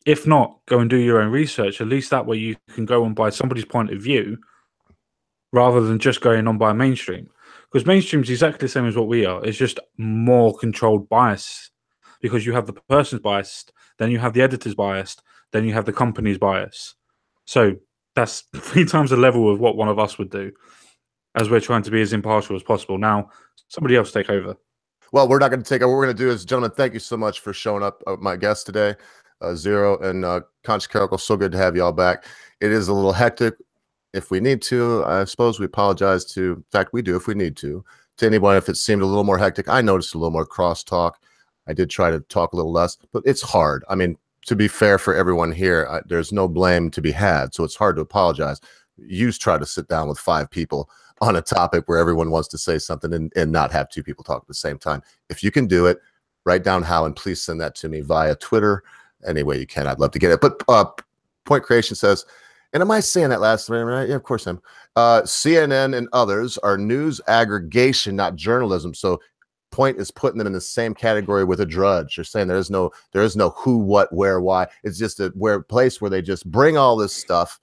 If not, go and do your own research. At least that way you can go on by somebody's point of view rather than just going on by mainstream. Because mainstream is exactly the same as what we are. It's just more controlled bias. Because you have the person's biased, then you have the editor's biased, then you have the company's bias. So that's 3 times the level of what one of us would do, as we're trying to be as impartial as possible. Now, somebody else take over. Well, we're not going to take over. What we're going to do is, gentlemen, thank you so much for showing up, my guest today. Zero and Conscious Caracal, so good to have y'all back. It is a little hectic. If we need to, I suppose we apologize to, in fact, we do if we need to anyone if it seemed a little more hectic. I noticed a little more crosstalk. I did try to talk a little less, but it's hard. I mean, to be fair for everyone here, there's no blame to be had, so it's hard to apologize. You try to sit down with 5 people on a topic where everyone wants to say something and not have 2 people talk at the same time. If you can do it, write down how, and please send that to me via Twitter. Any way you can, I'd love to get it. But Point Creation says, and am I saying that last name right? Yeah, of course I am. CNN and others are news aggregation, not journalism. So Point is putting them in the same category with a Drudge. They're saying there is no who, what, where, why. It's just a place where they just bring all this stuff,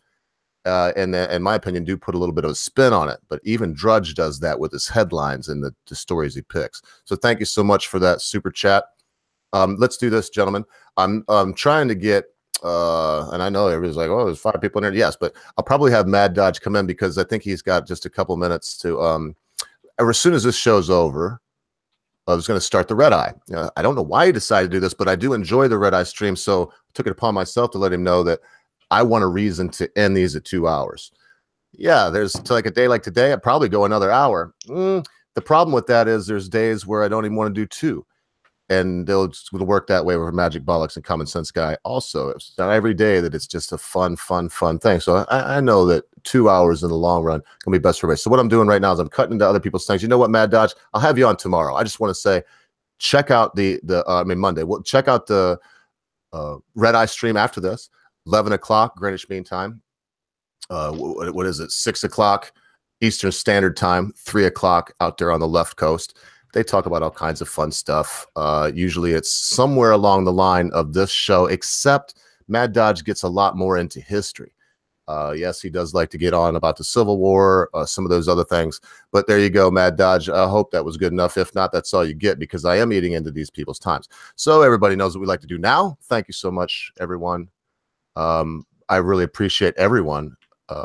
and in my opinion, do put a little bit of a spin on it. But even Drudge does that with his headlines and the stories he picks. So thank you so much for that super chat. Let's do this, gentlemen. I'm trying to get, and I know everybody's like, oh, there's 5 people in there. Yes, but I'll probably have Mad Dodge come in because I think he's got just a couple minutes to, as soon as this show's over, I was going to start the Red Eye. I don't know why he decided to do this, but I do enjoy the Red Eye stream. So I took it upon myself to let him know that I want a reason to end these at 2 hours. Yeah, there's like a day like today, I'd probably go another hour. The problem with that is there's days where I don't even want to do 2. And it'll work that way with Magic Bollocks and Common Sense Guy. Also, it's not every day that it's just a fun thing. So I know that 2 hours in the long run can be best for me. So what I'm doing right now is I'm cutting into other people's things. You know what, Mad Dodge? I'll have you on tomorrow. I just want to say, check out Monday. Well, check out the Red Eye stream after this, 11 o'clock Greenwich Mean Time. What is it? 6 o'clock Eastern Standard Time, 3 o'clock out there on the left coast. They talk about all kinds of fun stuff. Usually it's somewhere along the line of this show, except Mad Dodge gets a lot more into history. Yes, he does like to get on about the Civil War, some of those other things. But there you go, Mad Dodge. I hope that was good enough. If not, that's all you get, because I am eating into these people's times. So everybody knows what we like to do now. Thank you so much, everyone. I really appreciate everyone,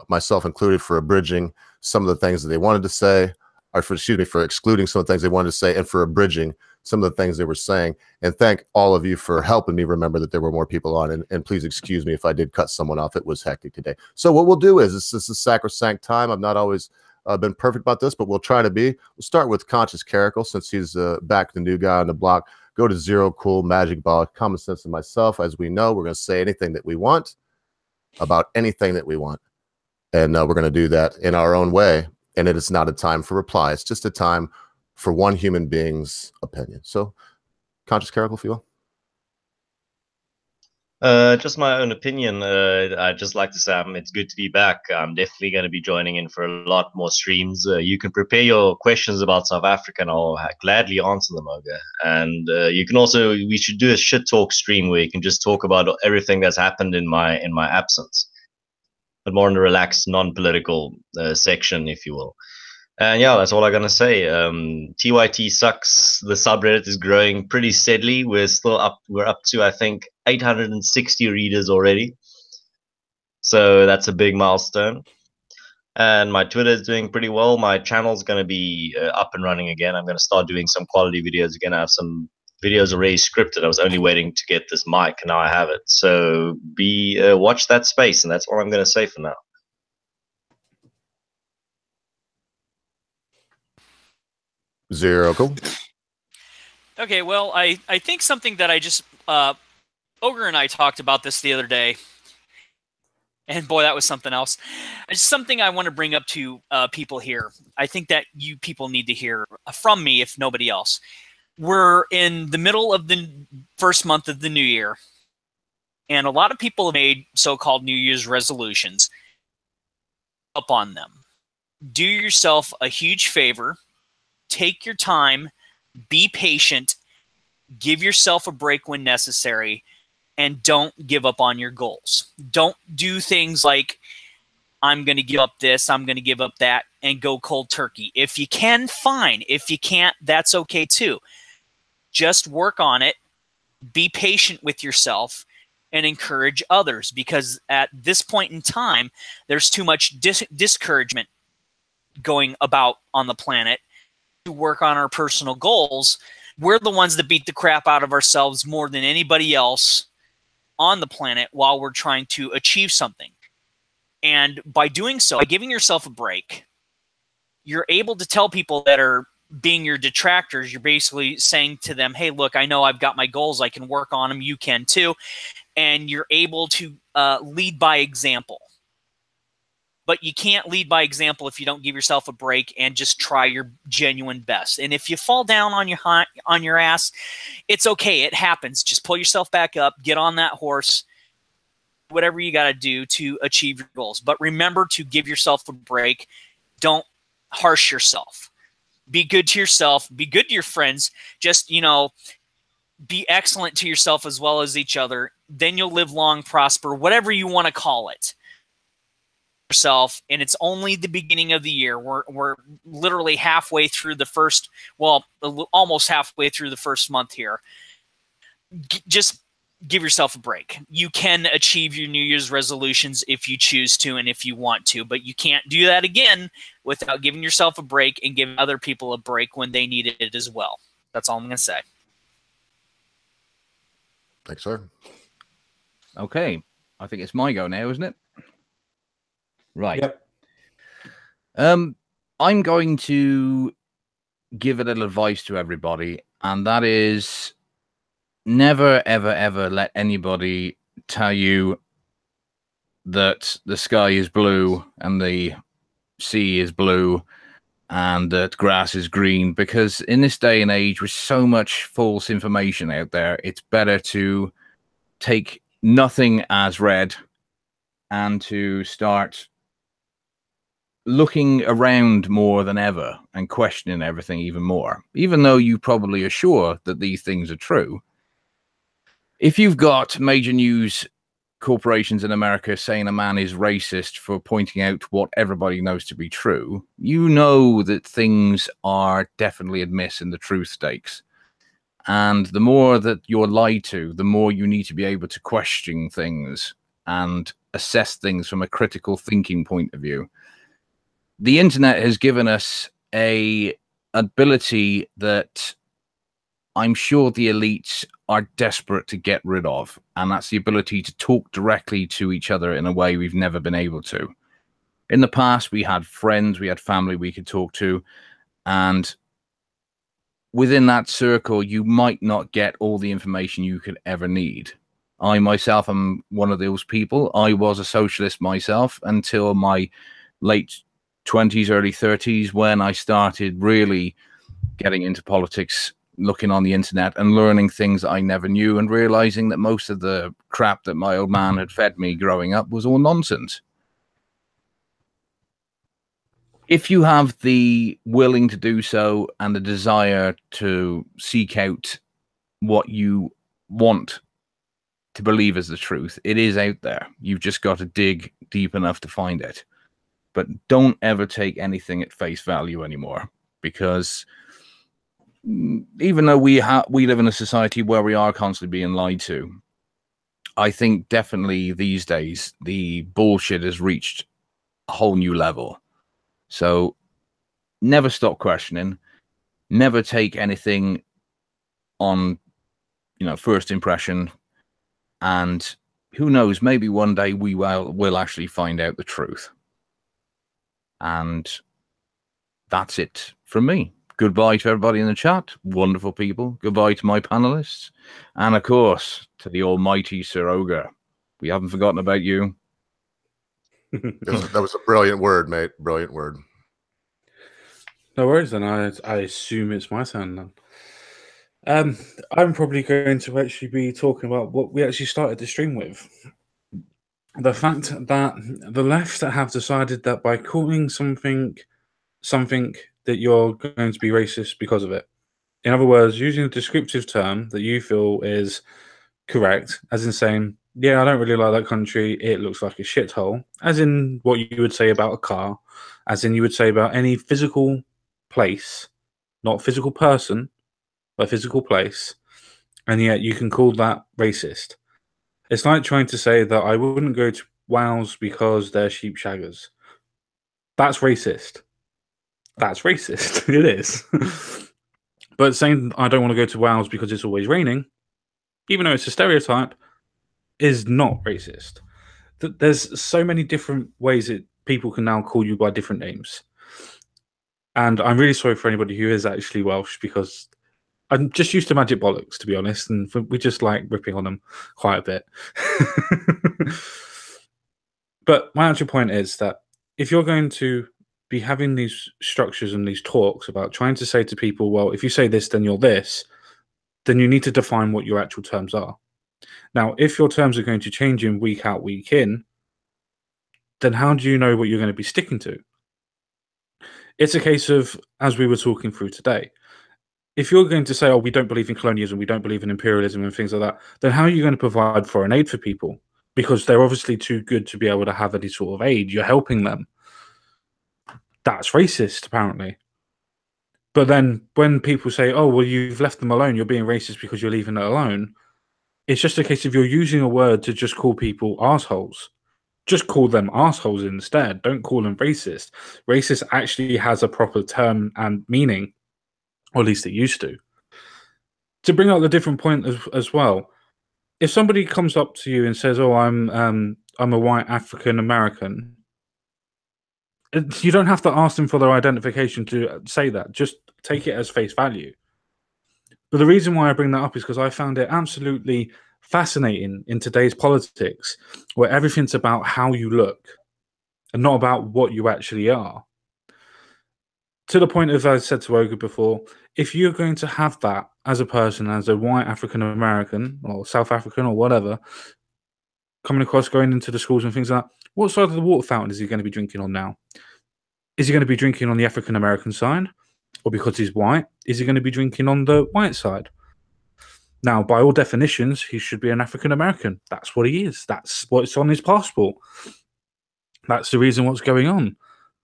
myself included, for abridging some of the things that they wanted to say. Or for excluding some of the things they wanted to say, and for abridging some of the things they were saying. And thank all of you for helping me remember that there were more people on. And please excuse me if I did cut someone off. It was hectic today. So what we'll do is, this is sacrosanct time. I've not always been perfect about this, but we'll try to be. We'll start with Conscious Caracal, since he's back, the new guy on the block. Go to Zero, Cool, Magic Ball, Common Sense, and myself. As we know, we're going to say anything that we want about anything that we want. And we're going to do that in our own way. And it is not a time for reply. It's just a time for one human being's opinion. So, Conscious Caracal, if you will. Just my own opinion. I'd just like to say it's good to be back. I'm definitely going to be joining in for a lot more streams. You can prepare your questions about South Africa, and I'll gladly answer them, Ogre. And you can also, we should do a shit talk stream where you can just talk about everything that's happened in my absence, but more in the relaxed, non-political section, if you will. And yeah, that's all I'm gonna say. TYT sucks. The subreddit is growing pretty steadily. We're up to, I think, 860 readers already. So that's a big milestone. And my Twitter is doing pretty well. My channel's gonna be up and running again. I'm gonna start doing some quality videos again. I have some videos already scripted. I was only waiting to get this mic, and now I have it. So watch that space, and that's all I'm going to say for now. Zero, cool. Okay, well, I think something that I just Ogre and I talked about this the other day, and boy, that was something else. It's something I want to bring up to people here. I think that you people need to hear from me, if nobody else. We're in the middle of the first month of the new year, and a lot of people have made so-called New Year's resolutions upon them. Do yourself a huge favor. Take your time. Be patient. Give yourself a break when necessary, and don't give up on your goals. Don't do things like, I'm going to give up this, I'm going to give up that, and go cold turkey. If you can, fine. If you can't, that's okay too. Just work on it, be patient with yourself, and encourage others, because at this point in time, there's too much discouragement going about on the planet to work on our personal goals. We're the ones that beat the crap out of ourselves more than anybody else on the planet while we're trying to achieve something. And by doing so, by giving yourself a break, you're able to tell people that are being your detractors, you're basically saying to them, hey, look, I know I've got my goals. I can work on them. You can too. And you're able to lead by example. But you can't lead by example if you don't give yourself a break and just try your genuine best. And if you fall down on your ass, it's okay. It happens. Just pull yourself back up, get on that horse, whatever you got to do to achieve your goals. But remember to give yourself a break. Don't harsh yourself. Be good to yourself. Be good to your friends. Just, you know, be excellent to yourself as well as each other. Then you'll live long, prosper, whatever you want to call it. Yourself, and it's only the beginning of the year. We're literally halfway through the first, well, almost halfway through the first month here. Just give yourself a break. You can achieve your New Year's resolutions if you choose to and if you want to, but you can't do that again without giving yourself a break and giving other people a break when they need it as well. That's all I'm going to say. Thanks, sir. Okay. I think it's my go now, isn't it? Right. Yep. I'm going to give a little advice to everybody, and that is never, ever, ever let anybody tell you that the sky is blue and the sea is blue and that grass is green, because in this day and age with so much false information out there, it's better to take nothing as read and to start looking around more than ever and questioning everything even more, even though you probably are sure that these things are true. If you've got major news corporations in America saying a man is racist for pointing out what everybody knows to be true, you know that things are definitely amiss in the truth stakes. And the more that you're lied to, the more you need to be able to question things and assess things from a critical thinking point of view. The internet has given us an ability that I'm sure the elites are desperate to get rid of, and that's the ability to talk directly to each other in a way we've never been able to. In the past, we had friends, we had family we could talk to, and within that circle, you might not get all the information you could ever need. I myself am one of those people. I was a socialist myself until my late 20s, early 30s, when I started really getting into politics, looking on the internet and learning things I never knew and realizing that most of the crap that my old man had fed me growing up was all nonsense. If you have the willing to do so and the desire to seek out what you want to believe is the truth, it is out there. You've just got to dig deep enough to find it. But don't ever take anything at face value anymore, because even though we live in a society where we are constantly being lied to, I think definitely these days the bullshit has reached a whole new level. So never stop questioning, never take anything on, first impression, and who knows, maybe one day we will actually find out the truth. And that's it from me. Goodbye to everybody in the chat. Wonderful people. Goodbye to my panelists. And of course, to the almighty Sir Ogre. We haven't forgotten about you. That was a brilliant word, mate. Brilliant word. No worries, then. I assume it's my turn then. I'm probably going to actually be talking about what we actually started the stream with. The fact that the left have decided that by calling something that you're going to be racist because of it. In other words, using a descriptive term that you feel is correct, as in saying, yeah, I don't really like that country, it looks like a shithole, as in what you would say about a car, as in you would say about any physical place, not physical person, but physical place, and yet you can call that racist. It's like trying to say that I wouldn't go to Wales because they're sheep shaggers. That's racist. That's racist. It is. But saying I don't want to go to Wales because it's always raining, even though it's a stereotype, is not racist. There's so many different ways that people can now call you by different names. And I'm really sorry for anybody who is actually Welsh, because I'm just used to magic bollocks, to be honest, and we just like ripping on them quite a bit. But my actual point is that if you're going to be having these structures and these talks about trying to say to people, well, if you say this, then you're this, then you need to define what your actual terms are. Now, if your terms are going to change in week out, week in, then how do you know what you're going to be sticking to? It's a case of, as we were talking through today, if you're going to say, oh, we don't believe in colonialism, we don't believe in imperialism and things like that, then how are you going to provide foreign aid for people? Because they're obviously too good to be able to have any sort of aid. You're helping them. That's racist, apparently. But then when people say, oh, well, you've left them alone, you're being racist because you're leaving it alone, it's just a case of you're using a word to just call people assholes. Just call them assholes instead. Don't call them racist. Racist actually has a proper term and meaning, or at least it used to. To bring up the different point as well, if somebody comes up to you and says, oh, I'm a white African American, you don't have to ask them for their identification to say that. Just take it as face value. But the reason why I bring that up is because I found it absolutely fascinating in today's politics, where everything's about how you look and not about what you actually are. To the point of, as I said to Ogre before, if you're going to have that as a person, as a white African American or South African or whatever, coming across, going into the schools and things like that, what side of the water fountain is he going to be drinking on now? Is he going to be drinking on the African American side? Or because he's white, is he going to be drinking on the white side? Now, by all definitions, he should be an African American. That's what he is. That's what's on his passport. That's the reason what's going on.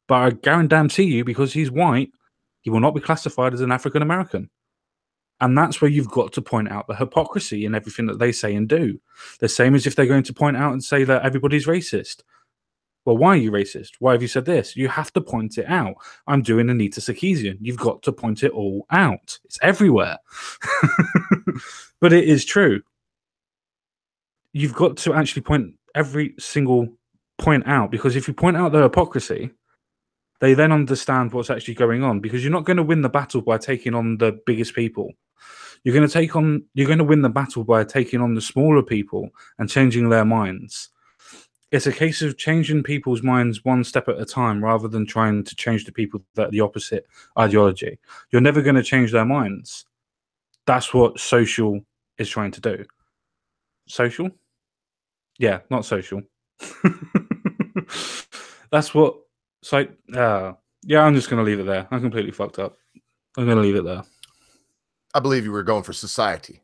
But I guarantee you, because he's white, he will not be classified as an African American. And that's where you've got to point out the hypocrisy in everything that they say and do. The same as if they're going to point out and say that everybody's racist. Well, why are you racist? Why have you said this? You have to point it out. I'm doing Anita Sarkeesian. You've got to point it all out. It's everywhere. But it is true. You've got to actually point every single point out, because if you point out the hypocrisy, they then understand what's actually going on, because you're not going to win the battle by taking on the biggest people. You're going to win the battle by taking on the smaller people and changing their minds. It's a case of changing people's minds one step at a time, rather than trying to change the people that are the opposite ideology. You're never going to change their minds. That's what social is trying to do. Social? Yeah, not social. That's what... So, yeah, I'm just going to leave it there. I'm completely fucked up. I'm going to leave it there. I believe you were going for society.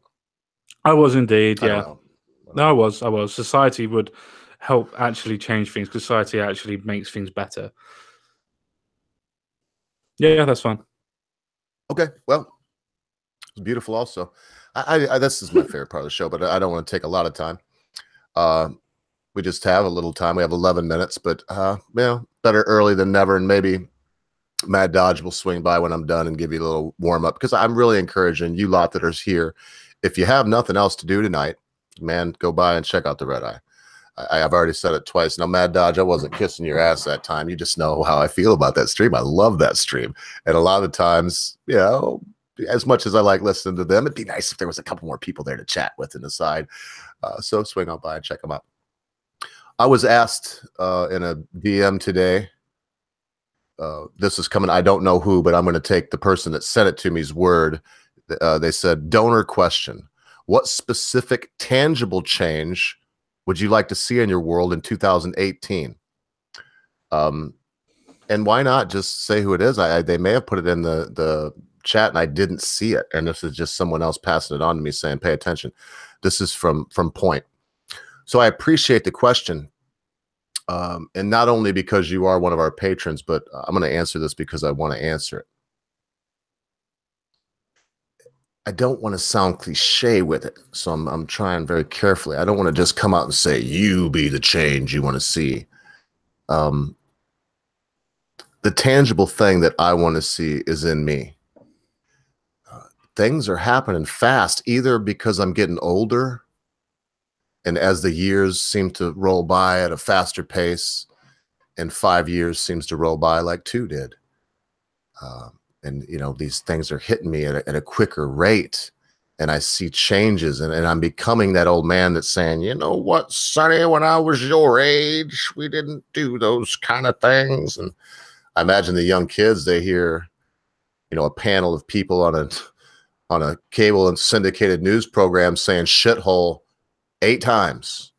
I was indeed, yeah. No, I was. Society would help actually change things, because society actually makes things better. Yeah, that's fine. Okay, well, it's beautiful also. I this is my favorite part of the show, but I don't want to take a lot of time. We just have a little time. We have 11 minutes, but better early than never, and maybe Mad Dodge will swing by when I'm done and give you a little warm up, because I'm really encouraging you lot that are here. If you have nothing else to do tonight, man, go by and check out the Red Eye. I've already said it twice. Now, Mad Dodge, I wasn't kissing your ass that time. You just know how I feel about that stream. I love that stream. And a lot of times, as much as I like listening to them, it'd be nice if there was a couple more people there to chat with and decide. So swing on by and check them out. I was asked in a DM today, this is coming, I don't know who, but I'm going to take the person that sent it to me's word. They said, donor question. What specific tangible change would you like to see in your world in 2018? And why not just say who it is? They may have put it in the chat and I didn't see it. And this is just someone else passing it on to me saying, pay attention. This is from Point. So I appreciate the question. And not only because you are one of our patrons, but I'm going to answer this because I want to answer it. I don't want to sound cliche with it, so I'm trying very carefully. I don't want to just come out and say, you be the change you want to see. The tangible thing that I want to see is in me. Things are happening fast, either because I'm getting older And as the years seem to roll by at a faster pace, and 5 years seems to roll by like 2 did. And, you know, these things are hitting me at a quicker rate. And I see changes, and I'm becoming that old man that's saying, you know what, Sonny, when I was your age, we didn't do those kind of things. And I imagine the young kids, they hear, you know, a panel of people on a cable and syndicated news program saying shithole 8 times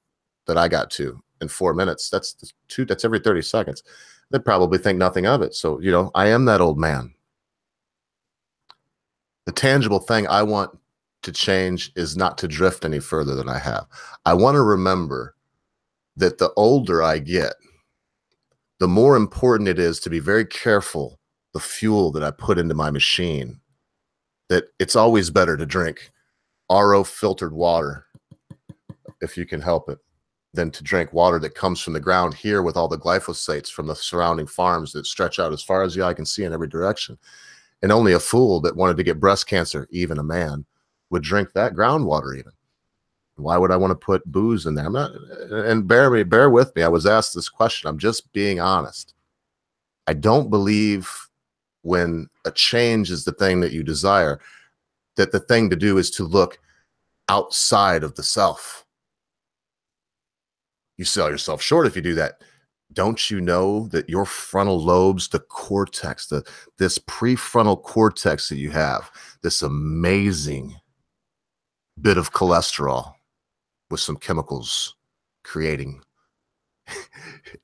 that I got to in 4 minutes. That's every 30 seconds. They probably think nothing of it. So, you know, I am that old man. The tangible thing I want to change is not to drift any further than I have. I want to remember that the older I get, the more important it is to be very careful the fuel that I put into my machine, that it's always better to drink RO filtered water, if you can help it, than to drink water that comes from the ground here with all the glyphosates from the surrounding farms that stretch out as far as the eye can see in every direction. And only a fool that wanted to get breast cancer, even a man, would drink that groundwater even. Why would I want to put booze in there? I'm not, and bear with me. I was asked this question. I'm just being honest. I don't believe when a change is the thing that you desire, that the thing to do is to look outside of the self. You sell yourself short if you do that. Don't you know that your frontal lobes, the cortex, this prefrontal cortex that you have, this amazing bit of cholesterol with some chemicals creating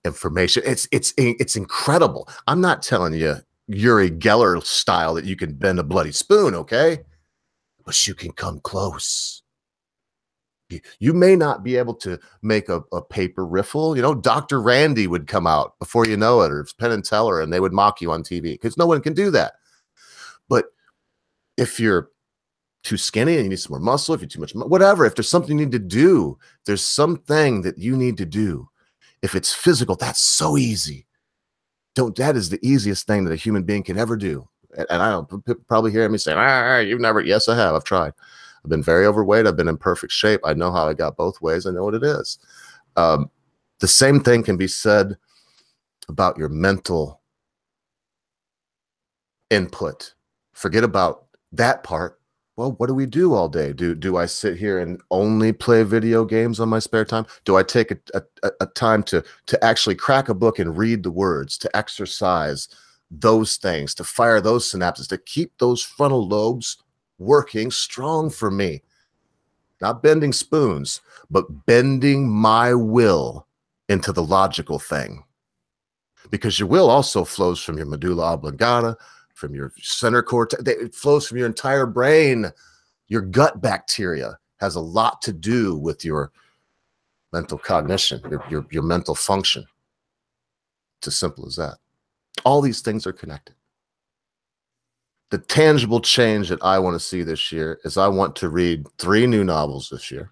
information. It's incredible. I'm not telling you Uri Geller style that you can bend a bloody spoon, okay? But you can come close. You may not be able to make a paper riffle. You know, Dr. Randy would come out before you know it, or Penn and Teller, and they would mock you on TV because no one can do that. But if you're too skinny and you need some more muscle, if you're too much, whatever, if there's something you need to do, there's something that you need to do. If it's physical, that's so easy. That is the easiest thing that a human being can ever do. And I don't probably hear me saying, you've never, yes, I have. I've tried. I've been very overweight. I've been in perfect shape. I know how I got both ways. I know what it is. The same thing can be said about your mental input. Forget about that part. Well, what do we do all day? Do I sit here and only play video games on my spare time? Do I take a time to actually crack a book and read the words, to exercise those things, to fire those synapses, to keep those frontal lobes working strong for me? Not bending spoons, but bending my will into the logical thing. Because your will also flows from your medulla oblongata, from your center cortex. It flows from your entire brain. Your gut bacteria has a lot to do with your mental cognition, your mental function. It's as simple as that. All these things are connected. The tangible change that I want to see this year is I want to read 3 new novels this year.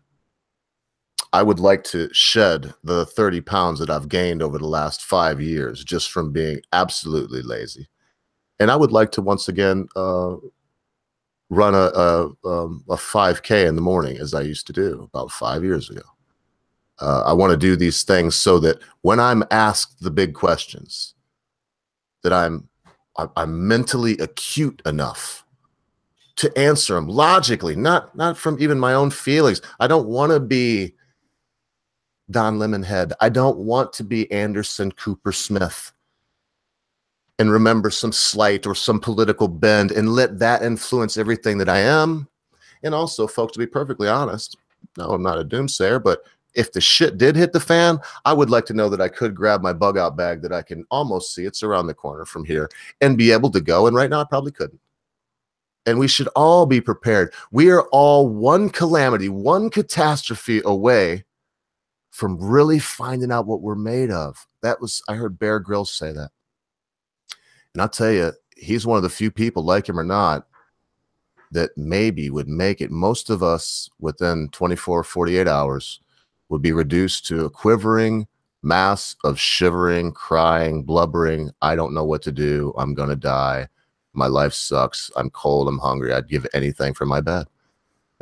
I would like to shed the 30 pounds that I've gained over the last 5 years just from being absolutely lazy. And I would like to once again run a 5K in the morning, as I used to do about 5 years ago. I want to do these things so that when I'm asked the big questions, that I'm mentally acute enough to answer them logically, not from even my own feelings. I don't want to be Don Lemonhead. I don't want to be Anderson Cooper Smith and remember some slight or some political bend and let that influence everything that I am. And also, folks, to be perfectly honest, no, I'm not a doomsayer, but if the shit did hit the fan, I would like to know that I could grab my bug out bag that I can almost see, it's around the corner from here, and be able to go. And right now I probably couldn't. And we should all be prepared. We are all one calamity, one catastrophe away from really finding out what we're made of. I heard Bear Grylls say that. And I'll tell you, he's one of the few people, like him or not, that maybe would make it. Most of us within 24, 48 hours would be reduced to a quivering mass of shivering, crying, blubbering. I don't know what to do. I'm going to die. My life sucks. I'm cold. I'm hungry. I'd give anything for my bed.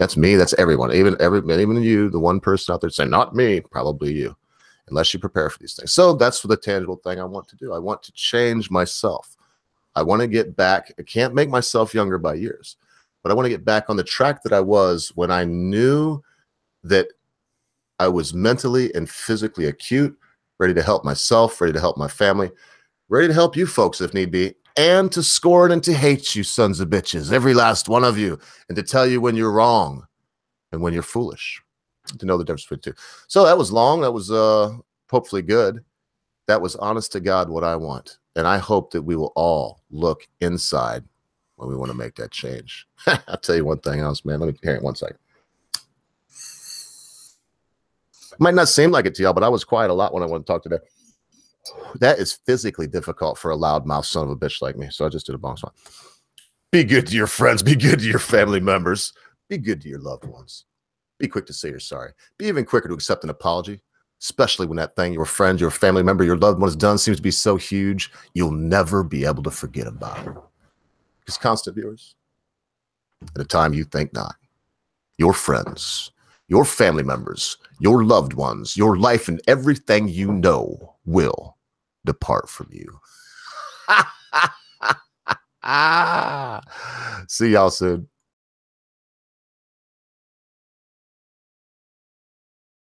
That's me. That's everyone. Even you, the one person out there saying, not me, probably you, unless you prepare for these things. So that's the tangible thing I want to do. I want to change myself. I want to get back. I can't make myself younger by years, but I want to get back on the track that I was when I knew that I was mentally and physically acute, ready to help myself, ready to help my family, ready to help you folks if need be, and to scorn and to hate you sons of bitches, every last one of you, and to tell you when you're wrong and when you're foolish, to know the difference between the two. So that was long. That was hopefully good. That was honest to God what I want. And I hope that we will all look inside when we want to make that change. I'll tell you one thing else, man. Let me hear it 1 second. Might not seem like it to y'all, but I was quiet a lot when I want to talk today. That is physically difficult for a loudmouth son of a bitch like me. So I just did a bonus one. Be good to your friends. Be good to your family members. Be good to your loved ones. Be quick to say you're sorry. Be even quicker to accept an apology, especially when that thing your friend, your family member, your loved one has done seems to be so huge, you'll never be able to forget about it. Because constant viewers, at a time you think not, your friends, your family members, your loved ones, your life, and everything you know will depart from you. See y'all soon.